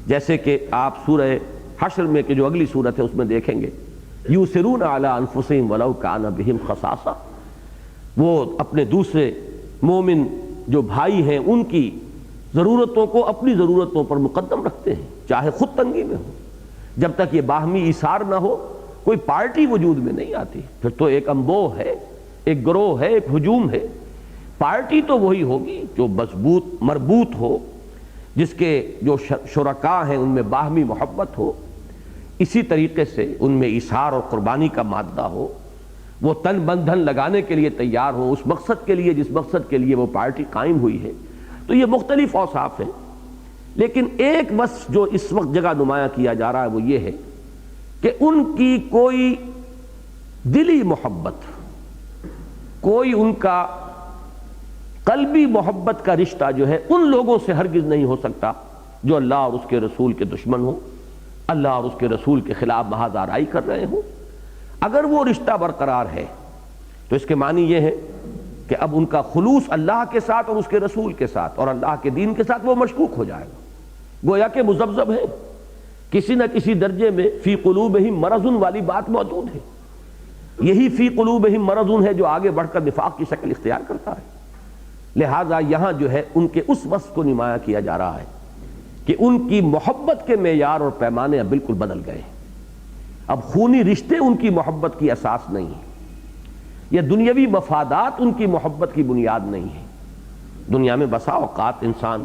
جیسے کہ آپ سورہ حشر میں کہ جو اگلی صورت ہے اس میں دیکھیں گے، یوسرون علی انفسہم ولو کان بہم خصاصہ، وہ اپنے دوسرے مومن جو بھائی ہیں ان کی ضرورتوں کو اپنی ضرورتوں پر مقدم رکھتے ہیں، چاہے خود تنگی میں ہو۔ جب تک یہ باہمی ایثار نہ ہو کوئی پارٹی وجود میں نہیں آتی، پھر تو ایک انبوہ ہے، ایک گروہ ہے، ایک ہجوم ہے۔ پارٹی تو وہی ہوگی جو مضبوط مربوط ہو، جس کے جو شرکاء ہیں ان میں باہمی محبت ہو، اسی طریقے سے ان میں ایثار اور قربانی کا مادہ ہو، وہ تن بندھن لگانے کے لیے تیار ہو اس مقصد کے لیے جس مقصد کے لیے وہ پارٹی قائم ہوئی ہے۔ تو یہ مختلف اوصاف ہیں، لیکن ایک وصف جو اس وقت جگہ نمایاں کیا جا رہا ہے وہ یہ ہے کہ ان کی کوئی دلی محبت، کوئی ان کا قلبی محبت کا رشتہ جو ہے ان لوگوں سے ہرگز نہیں ہو سکتا جو اللہ اور اس کے رسول کے دشمن ہوں، اللہ اور اس کے رسول کے خلاف محاذ آرائی کر رہے ہوں۔ اگر وہ رشتہ برقرار ہے تو اس کے معنی یہ ہے کہ اب ان کا خلوص اللہ کے ساتھ اور اس کے رسول کے ساتھ اور اللہ کے دین کے ساتھ وہ مشکوک ہو جائے گا، گویا کہ مذبذب ہے، کسی نہ کسی درجے میں فی قلوبہم مرض والی بات موجود ہے۔ یہی فی قلوبہم مرض ہے جو آگے بڑھ کر نفاق کی شکل اختیار کرتا ہے۔ لہذا یہاں جو ہے ان کے اس وصف کو نمایاں کیا جا رہا ہے کہ ان کی محبت کے معیار اور پیمانے اب بالکل بدل گئے ہیں۔ اب خونی رشتے ان کی محبت کی اساس نہیں ہے، یا دنیاوی مفادات ان کی محبت کی بنیاد نہیں ہے۔ دنیا میں بسا اوقات انسان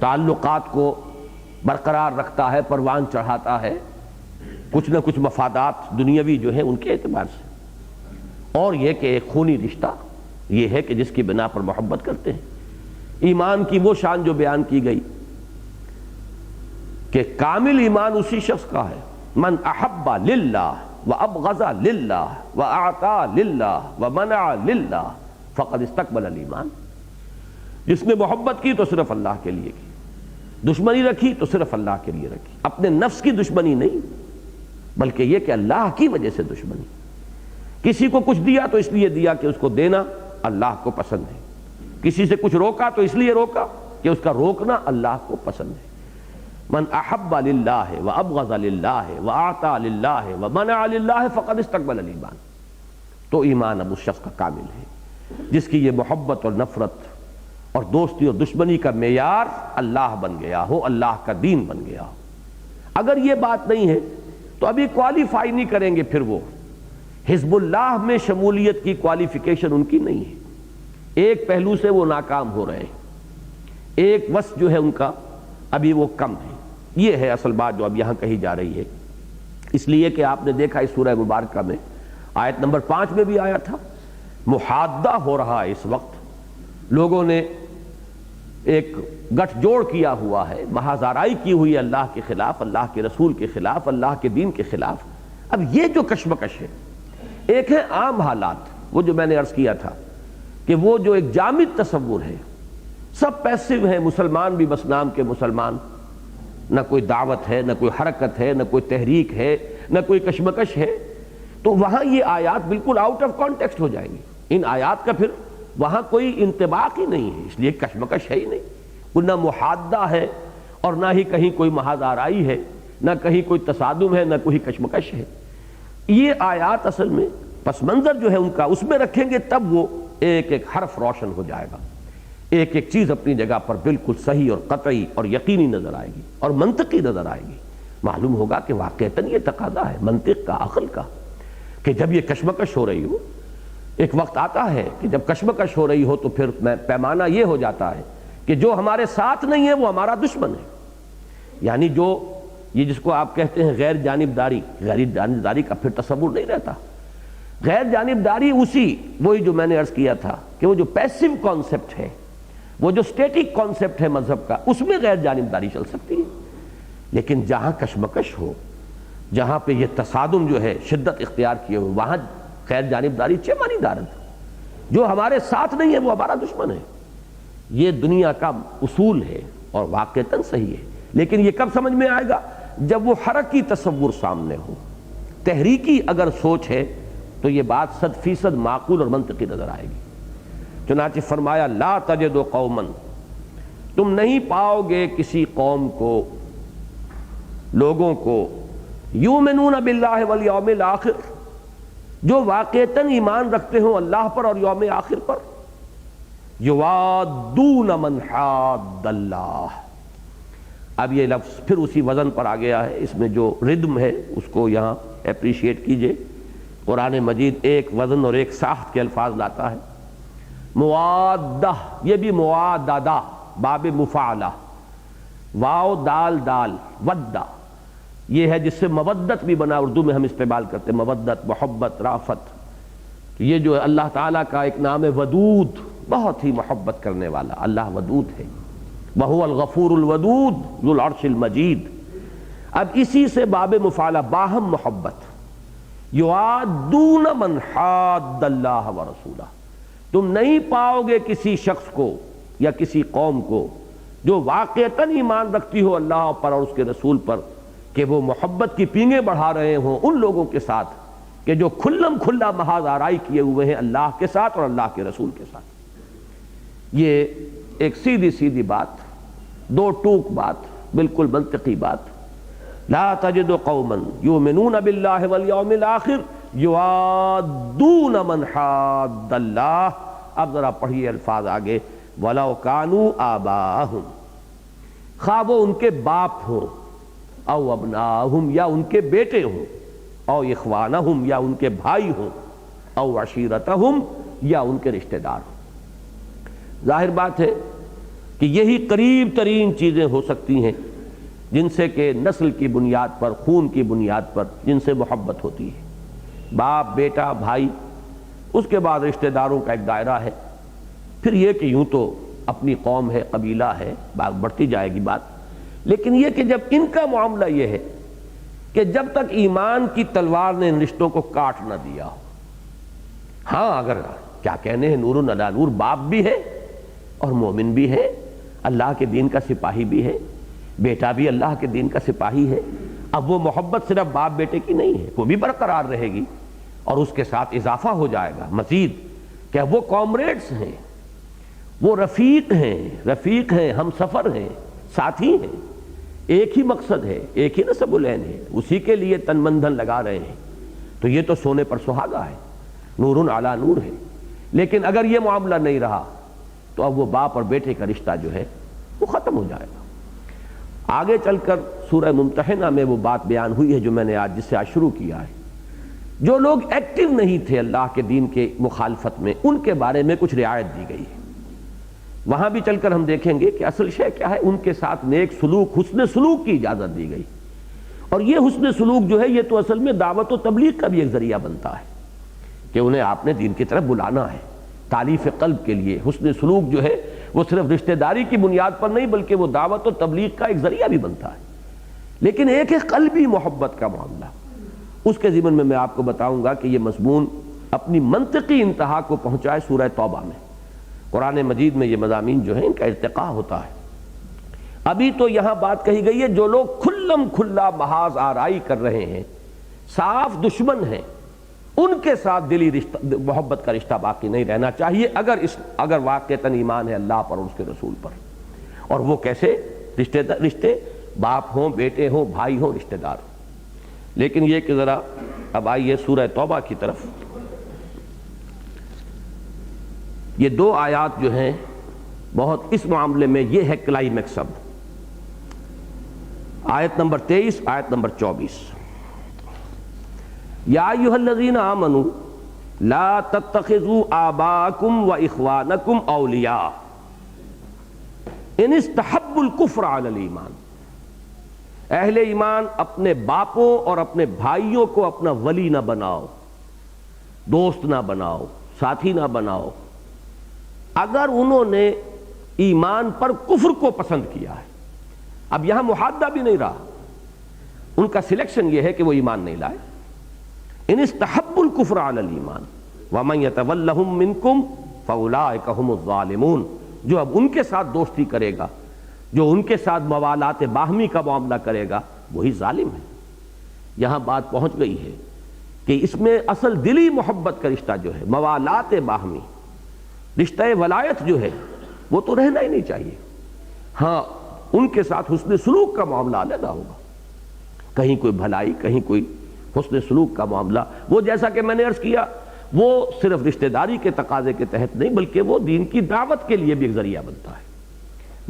تعلقات کو برقرار رکھتا ہے، پروان چڑھاتا ہے، کچھ نہ کچھ مفادات دنیاوی جو ہے ان کے اعتبار سے، اور یہ کہ ایک خونی رشتہ یہ ہے کہ جس کی بنا پر محبت کرتے ہیں۔ ایمان کی وہ شان جو بیان کی گئی کہ کامل ایمان اسی شخص کا ہے، من احب للہ وابغض للہ واعطى للہ ومنع للہ فقد استقبل الایمان۔ جس نے محبت کی تو صرف اللہ کے لیے کی، دشمنی رکھی تو صرف اللہ کے لیے رکھی، اپنے نفس کی دشمنی نہیں بلکہ یہ کہ اللہ کی وجہ سے دشمنی۔ کسی کو کچھ دیا تو اس لیے دیا کہ اس کو دینا اللہ کو پسند ہے، کسی سے کچھ روکا تو اس لیے روکا کہ اس کا روکنا اللہ کو پسند ہے۔ من احب للہ وابغض للہ واعطى للہ ومنع للہ فقد استقبل الایمان۔ تو ایمان اب اس شخص کا کامل ہے جس کی یہ محبت اور نفرت اور دوستی اور دشمنی کا معیار اللہ بن گیا ہو، اللہ کا دین بن گیا ہو۔ اگر یہ بات نہیں ہے تو ابھی کوالیفائی نہیں کریں گے، پھر وہ حزب اللہ میں شمولیت کی کوالیفیکیشن ان کی نہیں ہے، ایک پہلو سے وہ ناکام ہو رہے ہیں، ایک وصف جو ہے ان کا ابھی وہ کم ہے۔ یہ ہے اصل بات جو اب یہاں کہی جا رہی ہے۔ اس لیے کہ آپ نے دیکھا اس سورہ مبارکہ میں آیت نمبر 5 میں بھی آیا تھا، محادہ ہو رہا ہے اس وقت، لوگوں نے ایک گٹھ جوڑ کیا ہوا ہے، محاذارائی کی ہوئی ہے اللہ کے خلاف، اللہ کے رسول کے خلاف، اللہ کے دین کے خلاف۔ اب یہ جو کشمکش ہے، ایک ہے عام حالات، وہ جو میں نے عرض کیا تھا کہ وہ جو ایک جامد تصور ہے، سب پیسو ہیں، مسلمان بھی بس نام کے مسلمان، نہ کوئی دعوت ہے، نہ کوئی حرکت ہے، نہ کوئی تحریک ہے، نہ کوئی کشمکش ہے، تو وہاں یہ آیات بالکل آؤٹ آف کانٹیکسٹ ہو جائیں گی۔ ان آیات کا پھر وہاں کوئی انطباق ہی نہیں ہے، اس لیے کشمکش ہے ہی نہیں، کوئی نہ محادہ ہے اور نہ ہی کہیں کوئی محاذ آرائی ہے، نہ کہیں کوئی تصادم ہے، نہ کوئی کشمکش ہے۔ یہ آیات اصل میں پس منظر جو ہے ان کا اس میں رکھیں گے تب وہ ایک ایک حرف روشن ہو جائے گا، ایک ایک چیز اپنی جگہ پر بالکل صحیح اور قطعی اور یقینی نظر آئے گی اور منطقی نظر آئے گی۔ معلوم ہوگا کہ واقعتاً یہ تقاضا ہے منطق کا، عقل کا، کہ جب یہ کشمکش ہو رہی ہو، ایک وقت آتا ہے کہ جب کشمکش ہو رہی ہو تو پھر پیمانہ یہ ہو جاتا ہے کہ جو ہمارے ساتھ نہیں ہے وہ ہمارا دشمن ہے، یعنی جو یہ جس کو آپ کہتے ہیں غیر جانبداری، غیر جانبداری کا پھر تصور نہیں رہتا۔ غیر جانبداری اسی وہی جو میں نے عرض کیا تھا کہ وہ جو پیسو کانسیپٹ ہے، وہ جو سٹیٹک کانسیپٹ ہے مذہب کا، اس میں غیر جانبداری چل سکتی ہے، لیکن جہاں کشمکش ہو، جہاں پہ یہ تصادم جو ہے شدت اختیار کیے ہوئے، وہاں غیر جانبداری چمانی دارت، جو ہمارے ساتھ نہیں ہے وہ ہمارا دشمن ہے۔ یہ دنیا کا اصول ہے اور واقعتاً صحیح ہے، لیکن یہ کب سمجھ میں آئے گا؟ جب وہ حرکی تصور سامنے ہو، تحریکی اگر سوچ ہے تو یہ بات 100% معقول اور منطقی نظر آئے گی۔ چنانچہ فرمایا لا تجد قوما، تم نہیں پاؤ گے کسی قوم کو، لوگوں کو، یؤمنون باللہ والیوم الآخر، جو واقعتاً ایمان رکھتے ہوں اللہ پر اور یوم آخر پر، یوادون من حاد اللہ۔ اب یہ لفظ پھر اسی وزن پر آ گیا ہے، اس میں جو ردم ہے اس کو یہاں اپریشیٹ کیجئے۔ قرآن مجید ایک وزن اور ایک ساخت کے الفاظ لاتا ہے۔ موادہ، یہ بھی مواددہ، باب مفعلہ، واو دال دال، ودہ، یہ ہے جس سے مودت بھی بنا، اردو میں ہم استعمال کرتے ہیں، مودت، محبت، رافت۔ یہ جو اللہ تعالیٰ کا ایک نام ہے ودود، بہت ہی محبت کرنے والا، اللہ ودود ہے، وَهُوَ الْغَفُورُ الْوَدُودُ ذُو الْعَرْشِ الْمَجِيدُ۔ اب اسی سے باب مفعلہ، باہم محبت، یوادون من حاد اللہ ورسولہ، تم نہیں پاؤ گے کسی شخص کو یا کسی قوم کو جو واقعتاً ایمان رکھتی ہو اللہ پر اور اس کے رسول پر، کہ وہ محبت کی پینگیں بڑھا رہے ہوں ان لوگوں کے ساتھ کہ جو کھلم کھلا محاذ آرائی کیے ہوئے ہیں اللہ کے ساتھ اور اللہ کے رسول کے ساتھ۔ یہ ایک سیدھی سیدھی بات، دو ٹوک بات، بالکل منطقی بات۔ لا تجد قوما یؤمنون باللہ والیوم الآخر یوادون من حاد اللہ۔ اب ذرا پڑھیے الفاظ آگے، وَلَوْ كَانُوا آبَاءَهُمْ، خواہ وہ ان کے باپ ہوں، او ابناءہم یا ان کے بیٹے ہوں، او اخوانہم یا ان کے بھائی ہوں، او عشیرتہم یا ان کے رشتہ دار ہوں۔ ظاہر بات ہے کہ یہی قریب ترین چیزیں ہو سکتی ہیں جن سے کہ نسل کی بنیاد پر، خون کی بنیاد پر جن سے محبت ہوتی ہے، باپ، بیٹا، بھائی، اس کے بعد رشتہ داروں کا ایک دائرہ ہے، پھر یہ کہ یوں تو اپنی قوم ہے، قبیلہ ہے، بڑھتی جائے گی بات، لیکن یہ کہ جب ان کا معاملہ یہ ہے کہ جب تک ایمان کی تلوار نے ان رشتوں کو کاٹ نہ دیا ہو، ہاں اگر کیا کہنے ہیں نور علی نور، باپ بھی ہے اور مومن بھی ہے، اللہ کے دین کا سپاہی بھی ہے، بیٹا بھی اللہ کے دین کا سپاہی ہے، اب وہ محبت صرف باپ بیٹے کی نہیں ہے، وہ بھی برقرار رہے گی، اور اس کے ساتھ اضافہ ہو جائے گا مزید کہ وہ کامریڈز ہیں، وہ رفیق ہیں، ہم سفر ہیں، ساتھی ہیں، ایک ہی مقصد ہے، ایک ہی نسب العین ہے، اسی کے لیے تن من دھن لگا رہے ہیں، تو یہ تو سونے پر سہاگا ہے، نور علی نور ہے۔ لیکن اگر یہ معاملہ نہیں رہا تو اب وہ باپ اور بیٹے کا رشتہ جو ہے وہ ختم ہو جائے گا۔ آگے چل کر سورہ ممتحنہ میں وہ بات بیان ہوئی ہے جو میں نے جس سے آج شروع کیا ہے، جو لوگ ایکٹیو نہیں تھے اللہ کے دین کے مخالفت میں، ان کے بارے میں کچھ رعایت دی گئی ہے۔ وہاں بھی چل کر ہم دیکھیں گے کہ اصل شے کیا ہے، ان کے ساتھ نیک سلوک، حسن سلوک کی اجازت دی گئی، اور یہ حسن سلوک جو ہے یہ تو اصل میں دعوت و تبلیغ کا بھی ایک ذریعہ بنتا ہے کہ انہیں آپ نے دین کی طرف بلانا ہے، تالیف قلب کے لیے۔ حسن سلوک جو ہے وہ صرف رشتہ داری کی بنیاد پر نہیں بلکہ وہ دعوت و تبلیغ کا ایک ذریعہ بھی بنتا ہے۔ لیکن ایک قلبی محبت کا معاملہ، اس کے ضمن میں آپ کو بتاؤں گا کہ یہ مضمون اپنی منطقی انتہا کو پہنچائے سورہ توبہ میں۔ قرآن مجید میں یہ مضامین جو ہیں ان کا ارتقاء ہوتا ہے۔ ابھی تو یہاں بات کہی گئی ہے جو لوگ کھلم کھلا محاذ آرائی کر رہے ہیں، صاف دشمن ہیں، ان کے ساتھ دلی رشتہ، محبت کا رشتہ باقی نہیں رہنا چاہیے اگر واقعتاً ایمان ہے اللہ پر اور اس کے رسول پر۔ اور وہ کیسے رشتے، باپ ہوں، بیٹے ہوں، بھائی ہوں، رشتہ دار ہوں۔ لیکن یہ کہ ذرا اب آئیے سورہ توبہ کی طرف۔ یہ دو آیات جو ہیں بہت اس معاملے میں یہ ہے کلائمیکس۔ اب آیت نمبر 23، آیت نمبر 24، یا ایھا الذین آمنوا لا تتخذوا آباءکم واخوانکم اولیاء ان استحبوا الکفر علی الایمان۔ اہل ایمان اپنے باپوں اور اپنے بھائیوں کو اپنا ولی نہ بناؤ، دوست نہ بناؤ، ساتھی نہ بناؤ اگر انہوں نے ایمان پر کفر کو پسند کیا ہے۔ اب یہاں محادہ بھی نہیں رہا، ان کا سلیکشن یہ ہے کہ وہ ایمان نہیں لائے۔ ان استحبوا الکفر علی الایمان ومن یتولہم منکم فاولئک ھم الظالمون۔ جو اب ان کے ساتھ دوستی کرے گا، جو ان کے ساتھ موالات باہمی کا معاملہ کرے گا، وہی ظالم ہے۔ یہاں بات پہنچ گئی ہے کہ اس میں اصل دلی محبت کا رشتہ جو ہے، موالات باہمی، رشتہ ولایت جو ہے وہ تو رہنا ہی نہیں چاہیے۔ ہاں ان کے ساتھ حسن سلوک کا معاملہ علیحدہ ہوگا، کہیں کوئی بھلائی، کہیں کوئی حسن سلوک کا معاملہ، وہ جیسا کہ میں نے عرض کیا وہ صرف رشتہ داری کے تقاضے کے تحت نہیں بلکہ وہ دین کی دعوت کے لیے بھی ایک ذریعہ بنتا ہے۔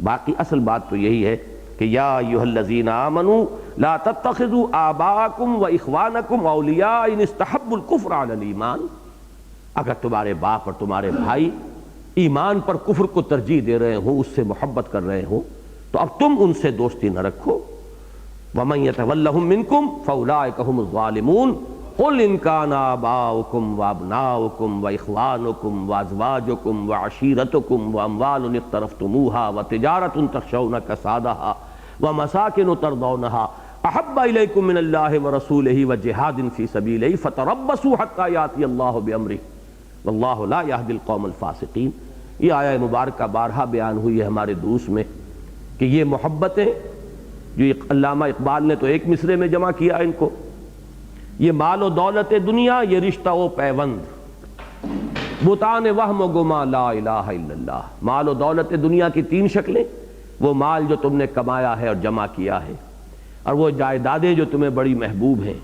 باقی اصل بات تو یہی ہے کہ یا ایھا الذین آمنوا لا تتخذوا آباءکم واخوانکم اولیاء ان استحبوا الکفر علی الایمان۔ اگر تمہارے باپ اور تمہارے بھائی ایمان پر کفر کو ترجیح دے رہے ہوں، اس سے محبت کر رہے ہوں، تو اب تم ان سے دوستی نہ رکھو۔ وَمَن يَتَوَلَّهُم مِّنكُمْ فَأُولَٰئِكَ هُمُ الظَّالِمُونَ قُلْ إِن كَانَ آبَاؤُكُمْ وَأَبْنَاؤُكُمْ وَإِخْوَانُكُمْ وَأَزْوَاجُكُمْ وَعَشِيرَتُكُمْ وَأَمْوَالٌ اقْتَرَفْتُمُوهَا وَتِجَارَةٌ تَخْشَوْنَ كَسَادَهَا وَمَسَاكِنُ تَرْضَوْنَهَا أَحَبَّ إِلَيْكُم مِّنَ اللَّهِ وَرَسُولِهِ وَجِهَادٍ فِي سَبِيلِهِ فَتَرَبَّصُوا حَتَّىٰ يَأْتِيَ اللَّهُ بِأَمْرِهِ وَاللَّهُ لَا يَهْدِي الْقَوْمَ الْفَاسِقِينَ۔ یہ آیہ مبارکہ بارہا بیان ہوئی ہے ہمارے دروس میں کہ یہ محبتیں جو علامہ اقبال نے تو ایک مصرے میں جمع کیا ان کو، یہ مال و دولت دنیا، یہ رشتہ و پیوند، بتان وہم و گما لا الہ الا اللہ۔ مال و دولت دنیا کی تین شکلیں، وہ مال جو تم نے کمایا ہے اور جمع کیا ہے، اور وہ جائیدادیں جو تمہیں بڑی محبوب ہیں،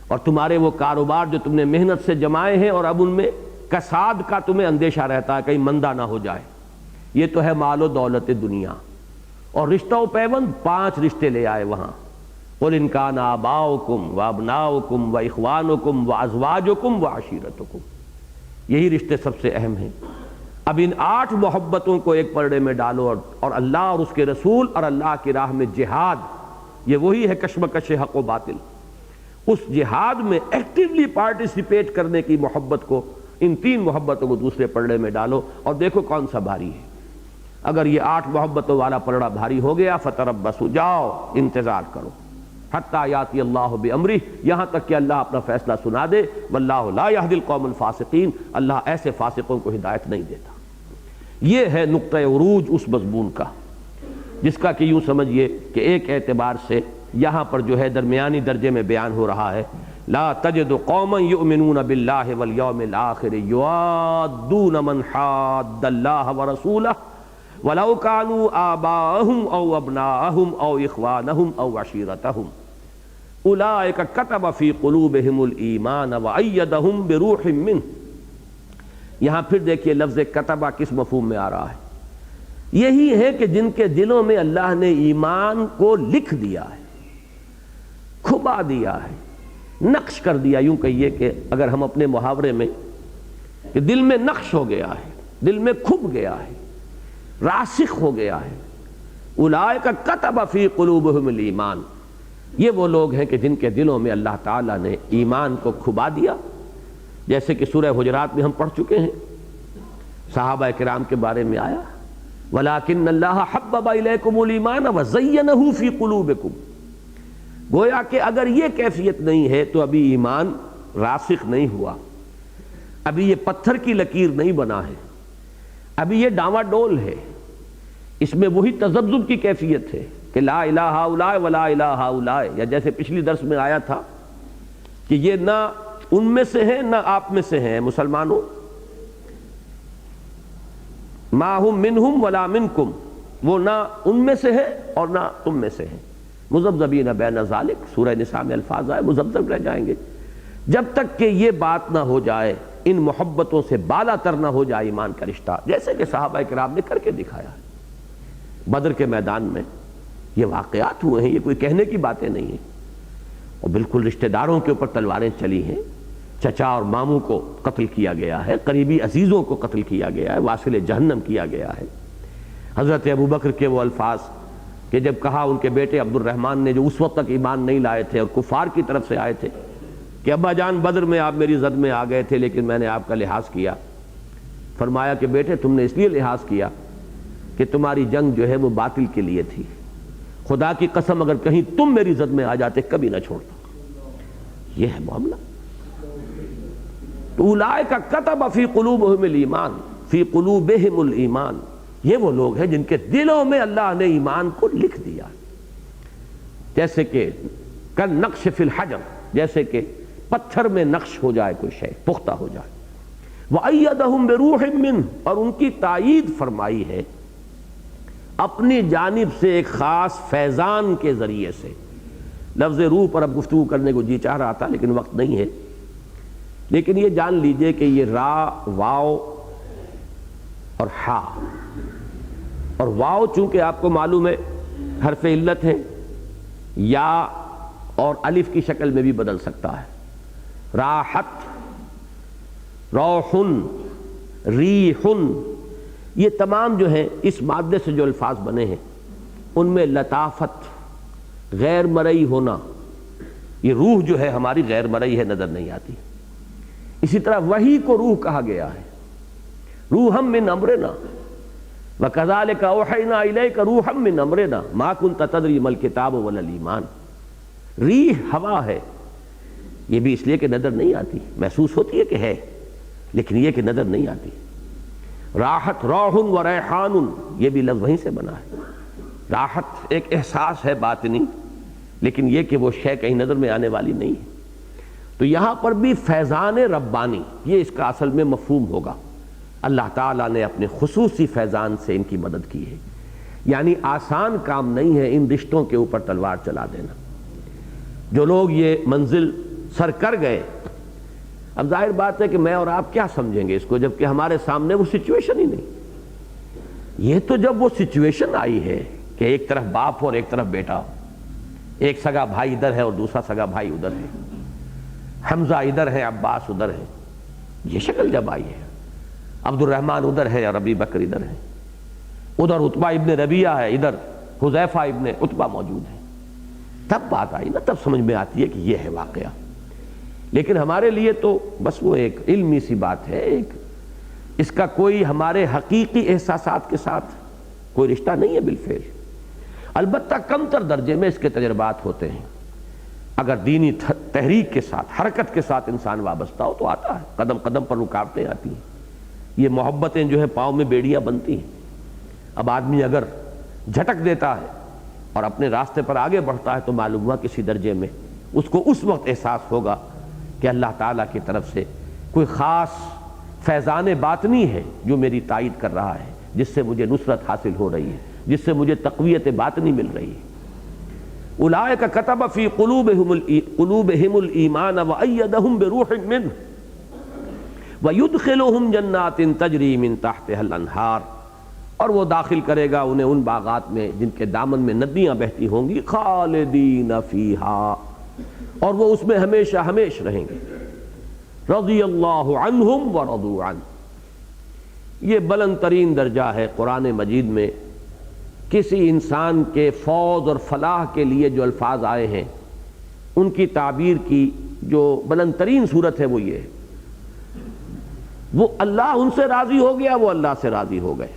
اور تمہارے وہ کاروبار جو تم نے محنت سے جمائے ہیں اور اب ان میں کساد کا تمہیں اندیشہ رہتا ہے کہیں مندہ نہ ہو جائے، یہ تو ہے مال و دولت دنیا۔ اور رشتہ و پیوند، 5 رشتے لے آئے وہاں، قل ان کان آباؤکم وابناؤکم واخوانکم وازواجکم وعشیرتکم، یہی رشتے سب سے اہم ہیں۔ اب ان 8 محبتوں کو ایک پردے میں ڈالو، اور اللہ اور اس کے رسول اور اللہ کی راہ میں جہاد، یہ وہی ہے کشمکش حق و باطل، اس جہاد میں ایکٹیولی پارٹیسپیٹ کرنے کی محبت کو، ان 3 محبتوں کو دوسرے پلڑے میں ڈالو، اور دیکھو کون سا بھاری ہے۔ اگر یہ 8 محبتوں والا پلڑا بھاری ہو گیا، فتربصوا، جاؤ انتظار کرو، حتیٰ یاتی اللہ بامرہ، یہاں تک کہ اللہ اپنا فیصلہ سنا دے، واللہ لا یہدی القوم الفاسقین، اللہ ایسے فاسقوں کو ہدایت نہیں دیتا۔ یہ ہے نقطہ عروج اس مضمون کا، جس کا کہ یوں سمجھیے کہ ایک اعتبار سے یہاں پر جو ہے درمیانی درجے میں بیان ہو رہا ہے، لا تجد قوما یؤمنون باللہ والیوم الآخر یوادون من حاد اللہ ورسولہ ولو كانوا آباءهم او ابناءهم او اخوانهم او عشیرتهم اولئک کتب فی قلوبهم الایمان وأیدهم بروح منہ۔ یہاں پھر دیکھیے لفظ کتبہ کس مفہوم میں آ رہا ہے، یہی ہے کہ جن کے دلوں میں اللہ نے ایمان کو لکھ دیا ہے، کھبا دیا ہے، نقش کر دیا، یوں کہیے کہ اگر ہم اپنے محاورے میں کہ دل میں نقش ہو گیا ہے، دل میں کھب گیا ہے، راسخ ہو گیا ہے۔ اولئک کتب فی قلوبہم الایمان، یہ وہ لوگ ہیں کہ جن کے دلوں میں اللہ تعالیٰ نے ایمان کو کھبا دیا، جیسے کہ سورہ حجرات میں ہم پڑھ چکے ہیں، صحابہ کرام کے بارے میں آیا وَلَٰكِنَّ اللَّهَ حَبَّبَ إِلَيْكُمُ الْإِيمَانَ وَزَيَّنَهُ فِي قُلُوبِكُمْ، گویا کہ اگر یہ کیفیت نہیں ہے تو ابھی ایمان راسخ نہیں ہوا، ابھی یہ پتھر کی لکیر نہیں بنا ہے، ابھی یہ ڈاواں ڈول ہے، اس میں وہی تذبذب کی کیفیت ہے کہ لا الہ ہؤلاء ولا الہ ہؤلاء، یا جیسے پچھلی درس میں آیا تھا کہ یہ نہ ان میں سے ہیں نہ آپ میں سے ہیں مسلمانوں، ما ہم منہم ولا منکم، وہ نہ ان میں سے ہے اور نہ تم میں سے ہیں، مذبذبین بین ذالک، سورہ نساء میں الفاظ آئے مذبذب رہ جائیں گے، جب تک کہ یہ بات نہ ہو جائے، ان محبتوں سے بالا تر نہ ہو جائے ایمان کا رشتہ، جیسے کہ صحابہ کرام نے کر کے دکھایا ہے۔ بدر کے میدان میں یہ واقعات ہوئے ہیں، یہ کوئی کہنے کی باتیں نہیں ہیں، اور بالکل رشتہ داروں کے اوپر تلواریں چلی ہیں، چچا اور ماموں کو قتل کیا گیا ہے، قریبی عزیزوں کو قتل کیا گیا ہے، واصل جہنم کیا گیا ہے۔ حضرت ابوبکر کے وہ الفاظ کہ جب کہا ان کے بیٹے عبد الرحمن نے جو اس وقت تک ایمان نہیں لائے تھے اور کفار کی طرف سے آئے تھے کہ ابا جان بدر میں آپ میری زد میں آ گئے تھے لیکن میں نے آپ کا لحاظ کیا، فرمایا کہ بیٹے تم نے اس لیے لحاظ کیا کہ تمہاری جنگ جو ہے وہ باطل کے لیے تھی، خدا کی قسم اگر کہیں تم میری زد میں آ جاتے کبھی نہ چھوڑتا۔ یہ ہے معاملہ۔ اولئک کتب فی قلوبہم الایمان، فی قلوبہم الایمان، یہ وہ لوگ ہیں جن کے دلوں میں اللہ نے ایمان کو لکھ دیا، جیسے کہ کالنقش فی الحجر، جیسے کہ پتھر میں نقش ہو جائے کوئی شے، پختہ ہو جائے۔ وَأَيَّدَهُمْ بِرُوحٍ مِّنْهُ، اور ان کی تائید فرمائی ہے اپنی جانب سے ایک خاص فیضان کے ذریعے سے۔ لفظ روح پر اب گفتگو کرنے کو جی چاہ رہا تھا لیکن وقت نہیں ہے، لیکن یہ جان لیجئے کہ یہ را، واو اور ہا، اور واو چونکہ آپ کو معلوم ہے حرف علت ہے، یا اور الف کی شکل میں بھی بدل سکتا ہے، راحت، روحن، ریحن، یہ تمام جو ہیں اس مادے سے جو الفاظ بنے ہیں ان میں لطافت، غیر مرئی ہونا، یہ روح جو ہے ہماری غیر مرئی ہے، نظر نہیں آتی۔ اسی طرح وحی کو روح کہا گیا ہے، روحا من امرنا وَكَذَلِكَ أَوْحَيْنَا إِلَيْكَ رُوحًا مِّنْ أَمْرِنَا مَا كُنْتَ تَدْرِي مَا الْكِتَابُ وَلَا الْإِيمَانُ۔ ریح ہوا ہے، یہ بھی اس لیے کہ نظر نہیں آتی، محسوس ہوتی ہے کہ ہے لیکن یہ کہ نظر نہیں آتی۔ راحت، روح و ریحان، یہ بھی لفظ وہیں سے بنا ہے۔ راحت ایک احساس ہے باطنی، لیکن یہ کہ وہ شے کہیں نظر میں آنے والی نہیں ہے۔ تو یہاں پر بھی فیضان ربانی یہ اس کا اصل میں مفہوم ہوگا. اللہ تعالیٰ نے اپنے خصوصی فیضان سے ان کی مدد کی ہے. یعنی آسان کام نہیں ہے ان رشتوں کے اوپر تلوار چلا دینا. جو لوگ یہ منزل سر کر گئے، اب ظاہر بات ہے کہ میں اور آپ کیا سمجھیں گے اس کو جبکہ ہمارے سامنے وہ سچویشن ہی نہیں. یہ تو جب وہ سچویشن آئی ہے کہ ایک طرف باپ ہو اور ایک طرف بیٹا ہو، ایک سگا بھائی ادھر ہے اور دوسرا سگا بھائی ادھر ہے، حمزہ ادھر ہے عباس ادھر ہے، یہ شکل جب آئی ہے، عبد الرحمن ادھر ہے اور ابی بکر ادھر ہے، ادھر عتبہ ابن ربیعہ ہے، ادھر حذیفہ ابن عتبہ موجود ہے، تب بات آئی نا، تب سمجھ میں آتی ہے کہ یہ ہے واقعہ. لیکن ہمارے لیے تو بس وہ ایک علمی سی بات ہے، ایک اس کا کوئی ہمارے حقیقی احساسات کے ساتھ کوئی رشتہ نہیں ہے بالفعل. البتہ کم تر درجے میں اس کے تجربات ہوتے ہیں. اگر دینی تحریک کے ساتھ، حرکت کے ساتھ انسان وابستہ ہو تو آتا ہے، قدم قدم پر رکاوٹیں آتی ہیں. یہ محبتیں جو ہے پاؤں میں بیڑیاں بنتی ہیں. اب آدمی اگر جھٹک دیتا ہے اور اپنے راستے پر آگے بڑھتا ہے تو معلوم ہوا کسی درجے میں اس کو اس وقت احساس ہوگا کہ اللہ تعالیٰ کی طرف سے کوئی خاص فیضان باطنی ہے جو میری تائید کر رہا ہے، جس سے مجھے نصرت حاصل ہو رہی ہے، جس سے مجھے تقویت باطنی مل رہی ہے. اولئک کتب فی قلوبہم الایمان وایدہم بروح منہ ویدخلہم جنات تجری من تحتہا الانہار، اور وہ داخل کرے گا انہیں ان باغات میں جن کے دامن میں ندیاں بہتی ہوں گی، خالدین فیہا، اور وہ اس میں ہمیشہ ہمیش رہیں گے. رضی اللہ عنہم ورضوا عنہ. یہ بلند ترین درجہ ہے قرآن مجید میں. کسی انسان کے فوز اور فلاح کے لیے جو الفاظ آئے ہیں ان کی تعبیر کی جو بلند ترین صورت ہے وہ یہ ہے، وہ اللہ ان سے راضی ہو گیا، وہ اللہ سے راضی ہو گئے.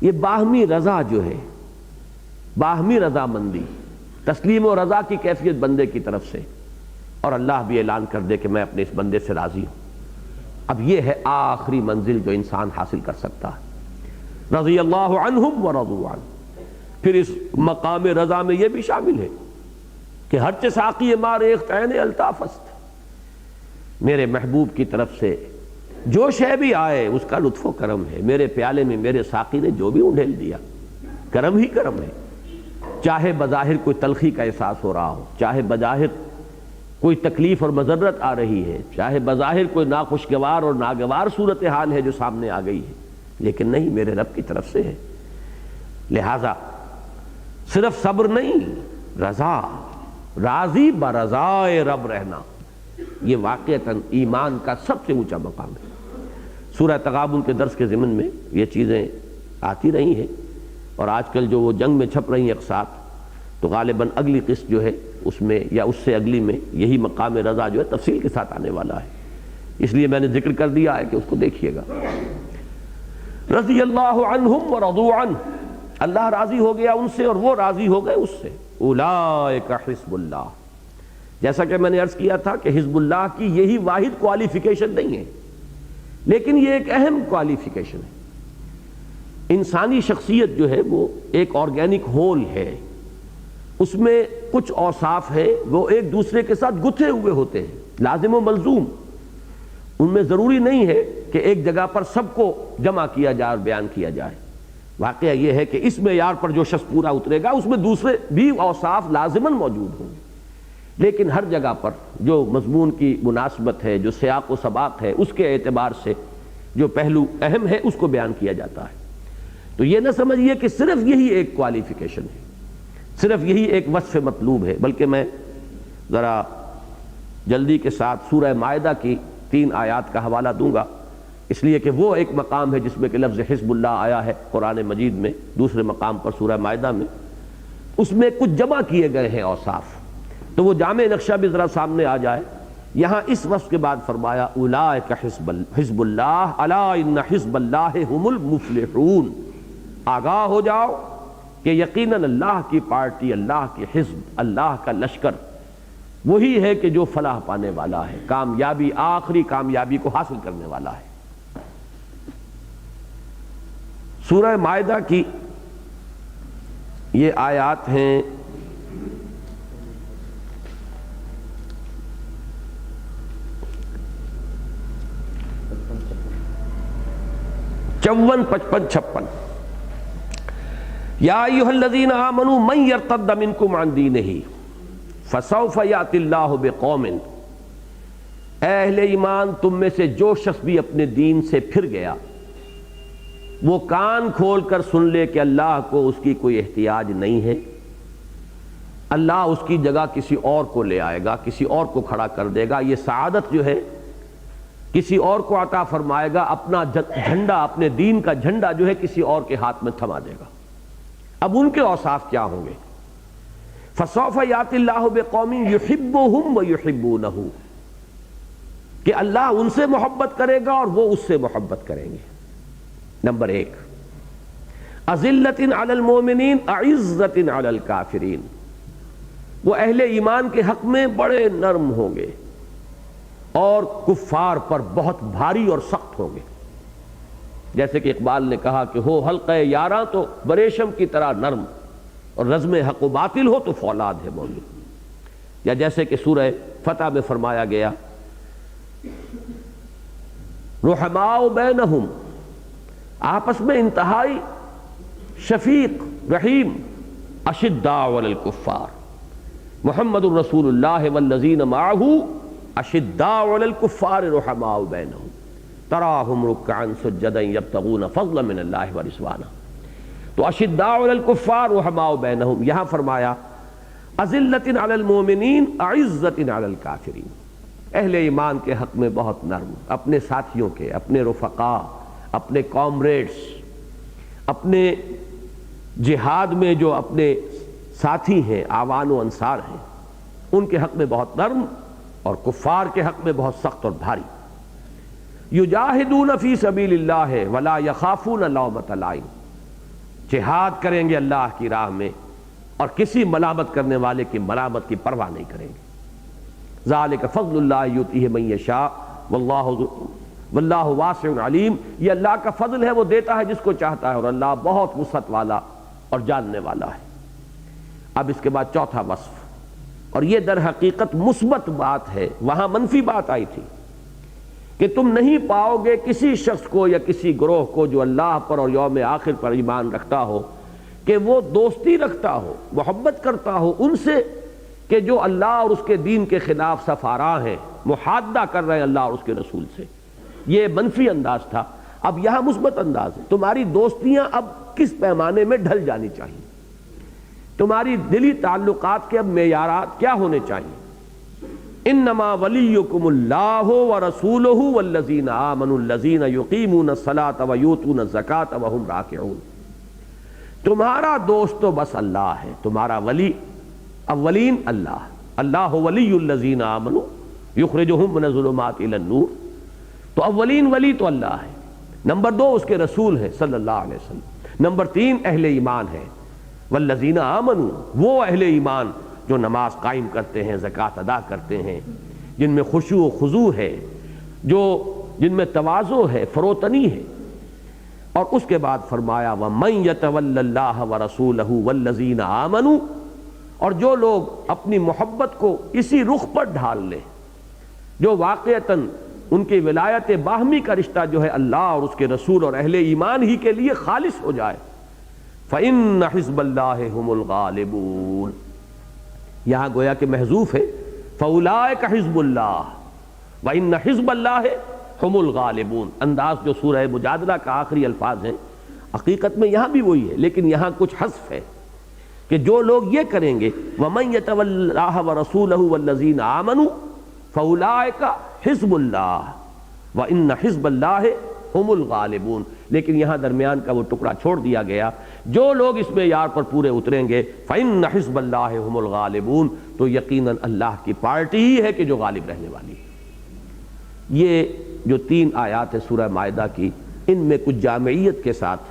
یہ باہمی رضا جو ہے، باہمی رضامندی، تسلیم و رضا کی کیفیت بندے کی طرف سے، اور اللہ بھی اعلان کر دے کہ میں اپنے اس بندے سے راضی ہوں. اب یہ ہے آخری منزل جو انسان حاصل کر سکتا ہے. رضی اللہ عنہم ورضوا عنہ. پھر اس مقام رضا میں یہ بھی شامل ہے کہ ہر ساقی ما ریخت عین الطاف است، میرے محبوب کی طرف سے جو شے بھی آئے اس کا لطف و کرم ہے. میرے پیالے میں میرے ساقی نے جو بھی انڈیل دیا کرم ہی کرم ہے. چاہے بظاہر کوئی تلخی کا احساس ہو رہا ہو، چاہے بظاہر کوئی تکلیف اور مضرت آ رہی ہے، چاہے بظاہر کوئی ناخوشگوار اور ناگوار صورتحال ہے جو سامنے آ گئی ہے، لیکن نہیں، میرے رب کی طرف سے ہے. لہذا صرف صبر نہیں، رضا، راضی برضائے رب رہنا، یہ واقعتاً ایمان کا سب سے اونچا مقام ہے. سورہ تغابن کے درس کے ضمن میں یہ چیزیں آتی رہی ہیں، اور آج کل جو وہ جنگ میں چھپ رہی ہیں اقساط، تو غالباً اگلی قسط جو ہے اس میں یا اس سے اگلی میں یہی مقام رضا جو ہے تفصیل کے ساتھ آنے والا ہے. اس لیے میں نے ذکر کر دیا ہے کہ اس کو دیکھیے گا. رضی اللہ عنہم ورضوا عنہ، اللہ راضی ہو گیا ان سے اور وہ راضی ہو گئے اس سے. اولئک حزب اللہ. جیسا کہ میں نے عرض کیا تھا کہ حزب اللہ کی یہی واحد کوالیفیکیشن نہیں ہے، لیکن یہ ایک اہم کوالیفیکیشن ہے. انسانی شخصیت جو ہے وہ ایک آرگینک ہول ہے، اس میں کچھ اوصاف ہیں وہ ایک دوسرے کے ساتھ گتھے ہوئے ہوتے ہیں، لازم و ملزوم. ان میں ضروری نہیں ہے کہ ایک جگہ پر سب کو جمع کیا جائے اور بیان کیا جائے. واقعہ یہ ہے کہ اس معیار پر جو شخص پورا اترے گا اس میں دوسرے بھی اوصاف لازماً موجود ہوں گے، لیکن ہر جگہ پر جو مضمون کی مناسبت ہے، جو سیاق و سباق ہے، اس کے اعتبار سے جو پہلو اہم ہے اس کو بیان کیا جاتا ہے. تو یہ نہ سمجھیے کہ صرف یہی ایک کوالیفیکیشن ہے، صرف یہی ایک وصف مطلوب ہے، بلکہ میں ذرا جلدی کے ساتھ سورہ مائدہ کی 3 آیات کا حوالہ دوں گا، اس لیے کہ وہ ایک مقام ہے جس میں کہ لفظ حزب اللہ آیا ہے قرآن مجید میں. دوسرے مقام پر سورہ مائدہ میں اس میں کچھ جمع کیے گئے ہیں اوصاف، تو وہ جامع نقشہ بھی ذرا سامنے آ جائے. یہاں اس وصف کے بعد فرمایا اولئک حزب اللہ الا ان حزب اللہ هم المفلحون. آگاہ ہو جاؤ کہ یقیناً اللہ کی پارٹی، اللہ کے حزب، اللہ کا لشکر وہی ہے کہ جو فلاح پانے والا ہے، کامیابی، آخری کامیابی کو حاصل کرنے والا ہے. سورہ مائدہ کی یہ آیات ہیں 54, 55, 56. یا ایھا الذین آمنوا من یرتد منکم عن دینہ فسوف یأتی اللہ بقوم. اے اہل ایمان، تم میں سے جو شخص بھی اپنے دین سے پھر گیا وہ کان کھول کر سن لے کہ اللہ کو اس کی کوئی احتیاج نہیں ہے. اللہ اس کی جگہ کسی اور کو لے آئے گا، کسی اور کو کھڑا کر دے گا. یہ سعادت جو ہے کسی اور کو عطا فرمائے گا. اپنا جھنڈا، اپنے دین کا جھنڈا جو ہے کسی اور کے ہاتھ میں تھما دے گا. اب ان کے اوصاف کیا ہوں گے؟ فسوف یأتی اللہ بقوم یحبہم ویحبونہ، کہ اللہ ان سے محبت کرے گا اور وہ اس سے محبت کریں گے. نمبر 1، اذلۃ علی المؤمنین اعزۃ علی الکافرین. وہ اہل ایمان کے حق میں بڑے نرم ہوں گے اور کفار پر بہت بھاری اور سخت ہوں گے. جیسے کہ اقبال نے کہا کہ ہو حلقہ یاراں تو بریشم کی طرح نرم، اور رزم حق و باطل ہو تو فولاد ہے مومن. یا جیسے کہ سورہ فتح میں فرمایا گیا رحماء بینہم، آپس میں انتہائی شفیق رحیم. اشداء علی الکفار، محمد الرسول اللہ والذین معہ اشداء علی الکفار رحماء بینہم تراہم رکعا سجدا یبتغون فضلا من اللہ ورضوانا. تو اشداء علی الکفار رحماء بینہم. یہاں فرمایا اذلۃ علی المؤمنین اعزۃ علی الکافرین. اہل ایمان کے حق میں بہت نرم، اپنے ساتھیوں کے، اپنے رفقاء، اپنے کامریڈز، اپنے جہاد میں جو اپنے ساتھی ہیں، اعوان و انصار ہیں، ان کے حق میں بہت نرم، اور کفار کے حق میں بہت سخت اور بھاری. یجاہدون فی سبیل اللہ ولا یخافون لومۃ لائم. جہاد کریں گے اللہ کی راہ میں اور کسی ملامت کرنے والے کی ملامت کی پرواہ نہیں کریں گے. ذالک فضل اللہ یؤتیہ من یشاء واللہ واسع علیم. یہ اللہ کا فضل ہے، وہ دیتا ہے جس کو چاہتا ہے، اور اللہ بہت وسعت والا اور جاننے والا ہے. اب اس کے بعد چوتھا وصف، اور یہ در حقیقت مثبت بات ہے، وہاں منفی بات آئی تھی کہ تم نہیں پاؤ گے کسی شخص کو یا کسی گروہ کو جو اللہ پر اور یوم آخر پر ایمان رکھتا ہو کہ وہ دوستی رکھتا ہو، محبت کرتا ہو ان سے کہ جو اللہ اور اس کے دین کے خلاف سفاراں ہیں، محادہ کر رہے ہیں اللہ اور اس کے رسول سے. یہ منفی انداز تھا. اب یہاں مثبت انداز ہے. تمہاری دوستیاں اب کس پیمانے میں ڈھل جانی چاہیے، تمہاری دلی تعلقات کے اب معیارات کیا ہونے چاہیے. انما ولیکم اللہ ورسولہ والذین آمنوا الذین یقیمون الصلاۃ ویؤتون الزکاۃ وہم راکعون. تمہارا دوست تو بس اللہ ہے، تمہارا ولی اولین اللہ. اللہ ولی الذین آمنوا یخرجہم من الظلمات الی النور. تو اولین ولی تو اللہ ہے. نمبر 2 اس کے رسول ہیں صلی اللہ علیہ وسلم. نمبر 3 اہل ایمان ہے. والذین آمنوا، وہ اہل ایمان جو نماز قائم کرتے ہیں، زکوٰۃ ادا کرتے ہیں، جن میں خشوع و خضوع ہے، جن میں تواضع ہے، فروتنی ہے. اور اس کے بعد فرمایا وَمَن يَتَوَلَّ اللَّهَ وَرَسُولَهُ وَالَّذِينَ آمَنُوا. اور جو لوگ اپنی محبت کو اسی رخ پر ڈھال لیں جو واقعتاً ان کی ولایت باہمی کا رشتہ جو ہے اللہ اور اس کے رسول اور اہل ایمان ہی کے لیے خالص ہو جائے، فَإِنَّ حِزْبَ اللَّهِ هُمُ الْغَالِبُونَ. یہاں گویا کہ محذوف ہے فَأُولَٰئِكَ حِزْبُ اللَّهِ وَإِنَّ حِزْبَ اللَّهِ هُمُ الْغَالِبُونَ. انداز جو سورہ مجادلہ کا آخری الفاظ ہیں، حقیقت میں یہاں بھی وہی ہے، لیکن یہاں کچھ حذف ہے کہ جو لوگ یہ کریں گے وَمَن يَتَوَلَّ اللَّهَ وَرَسُولَهُ وَالَّذِينَ آمَنُوا فَأُولَٰئِكَ حِزْبُ اللَّهِ وَإِنَّ حِزْبَ اللَّهِ هُمُ الْغَالِبُونَ. لیکن یہاں درمیان کا وہ ٹکڑا چھوڑ دیا گیا. جو لوگ اس معیار پر پورے اتریں گے فَإِنَّ حِزْبَ اللَّهِ هُمُ الْغَالِبُونَ، تو یقیناً اللہ کی پارٹی ہی ہے کہ جو غالب رہنے والی ہے. یہ جو 3 آیات ہے سورہ مائدہ کی، ان میں کچھ جامعیت کے ساتھ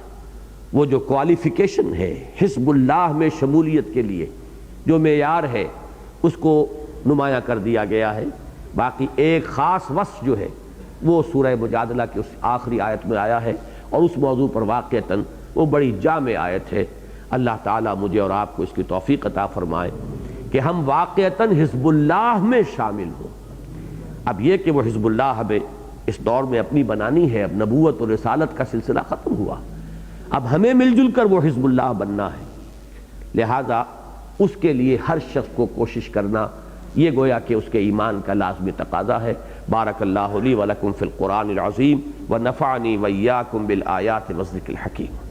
وہ جو کوالیفیکیشن ہے حزب اللہ میں شمولیت کے لیے جو معیار ہے اس کو نمایاں کر دیا گیا ہے. باقی ایک خاص وصف جو ہے وہ سورہ مجادلہ کی اس آخری آیت میں آیا ہے، اور اس موضوع پر واقعتاً وہ بڑی جامع آیت ہے. اللہ تعالیٰ مجھے اور آپ کو اس کی توفیق عطا فرمائے کہ ہم واقعتاً حزب اللہ میں شامل ہوں. اب یہ کہ وہ حزب اللہ ہمیں اس دور میں اپنی بنانی ہے، اب نبوت اور رسالت کا سلسلہ ختم ہوا، اب ہمیں مل جل کر وہ حزب اللہ بننا ہے، لہذا اس کے لیے ہر شخص کو کوشش کرنا یہ گویا کہ اس کے ایمان کا لازمی تقاضا ہے۔ بارک اللہ لی ولکم فی القرآن العظیم ونفعنی وإیاکم بالآیات والذکر الحکیم۔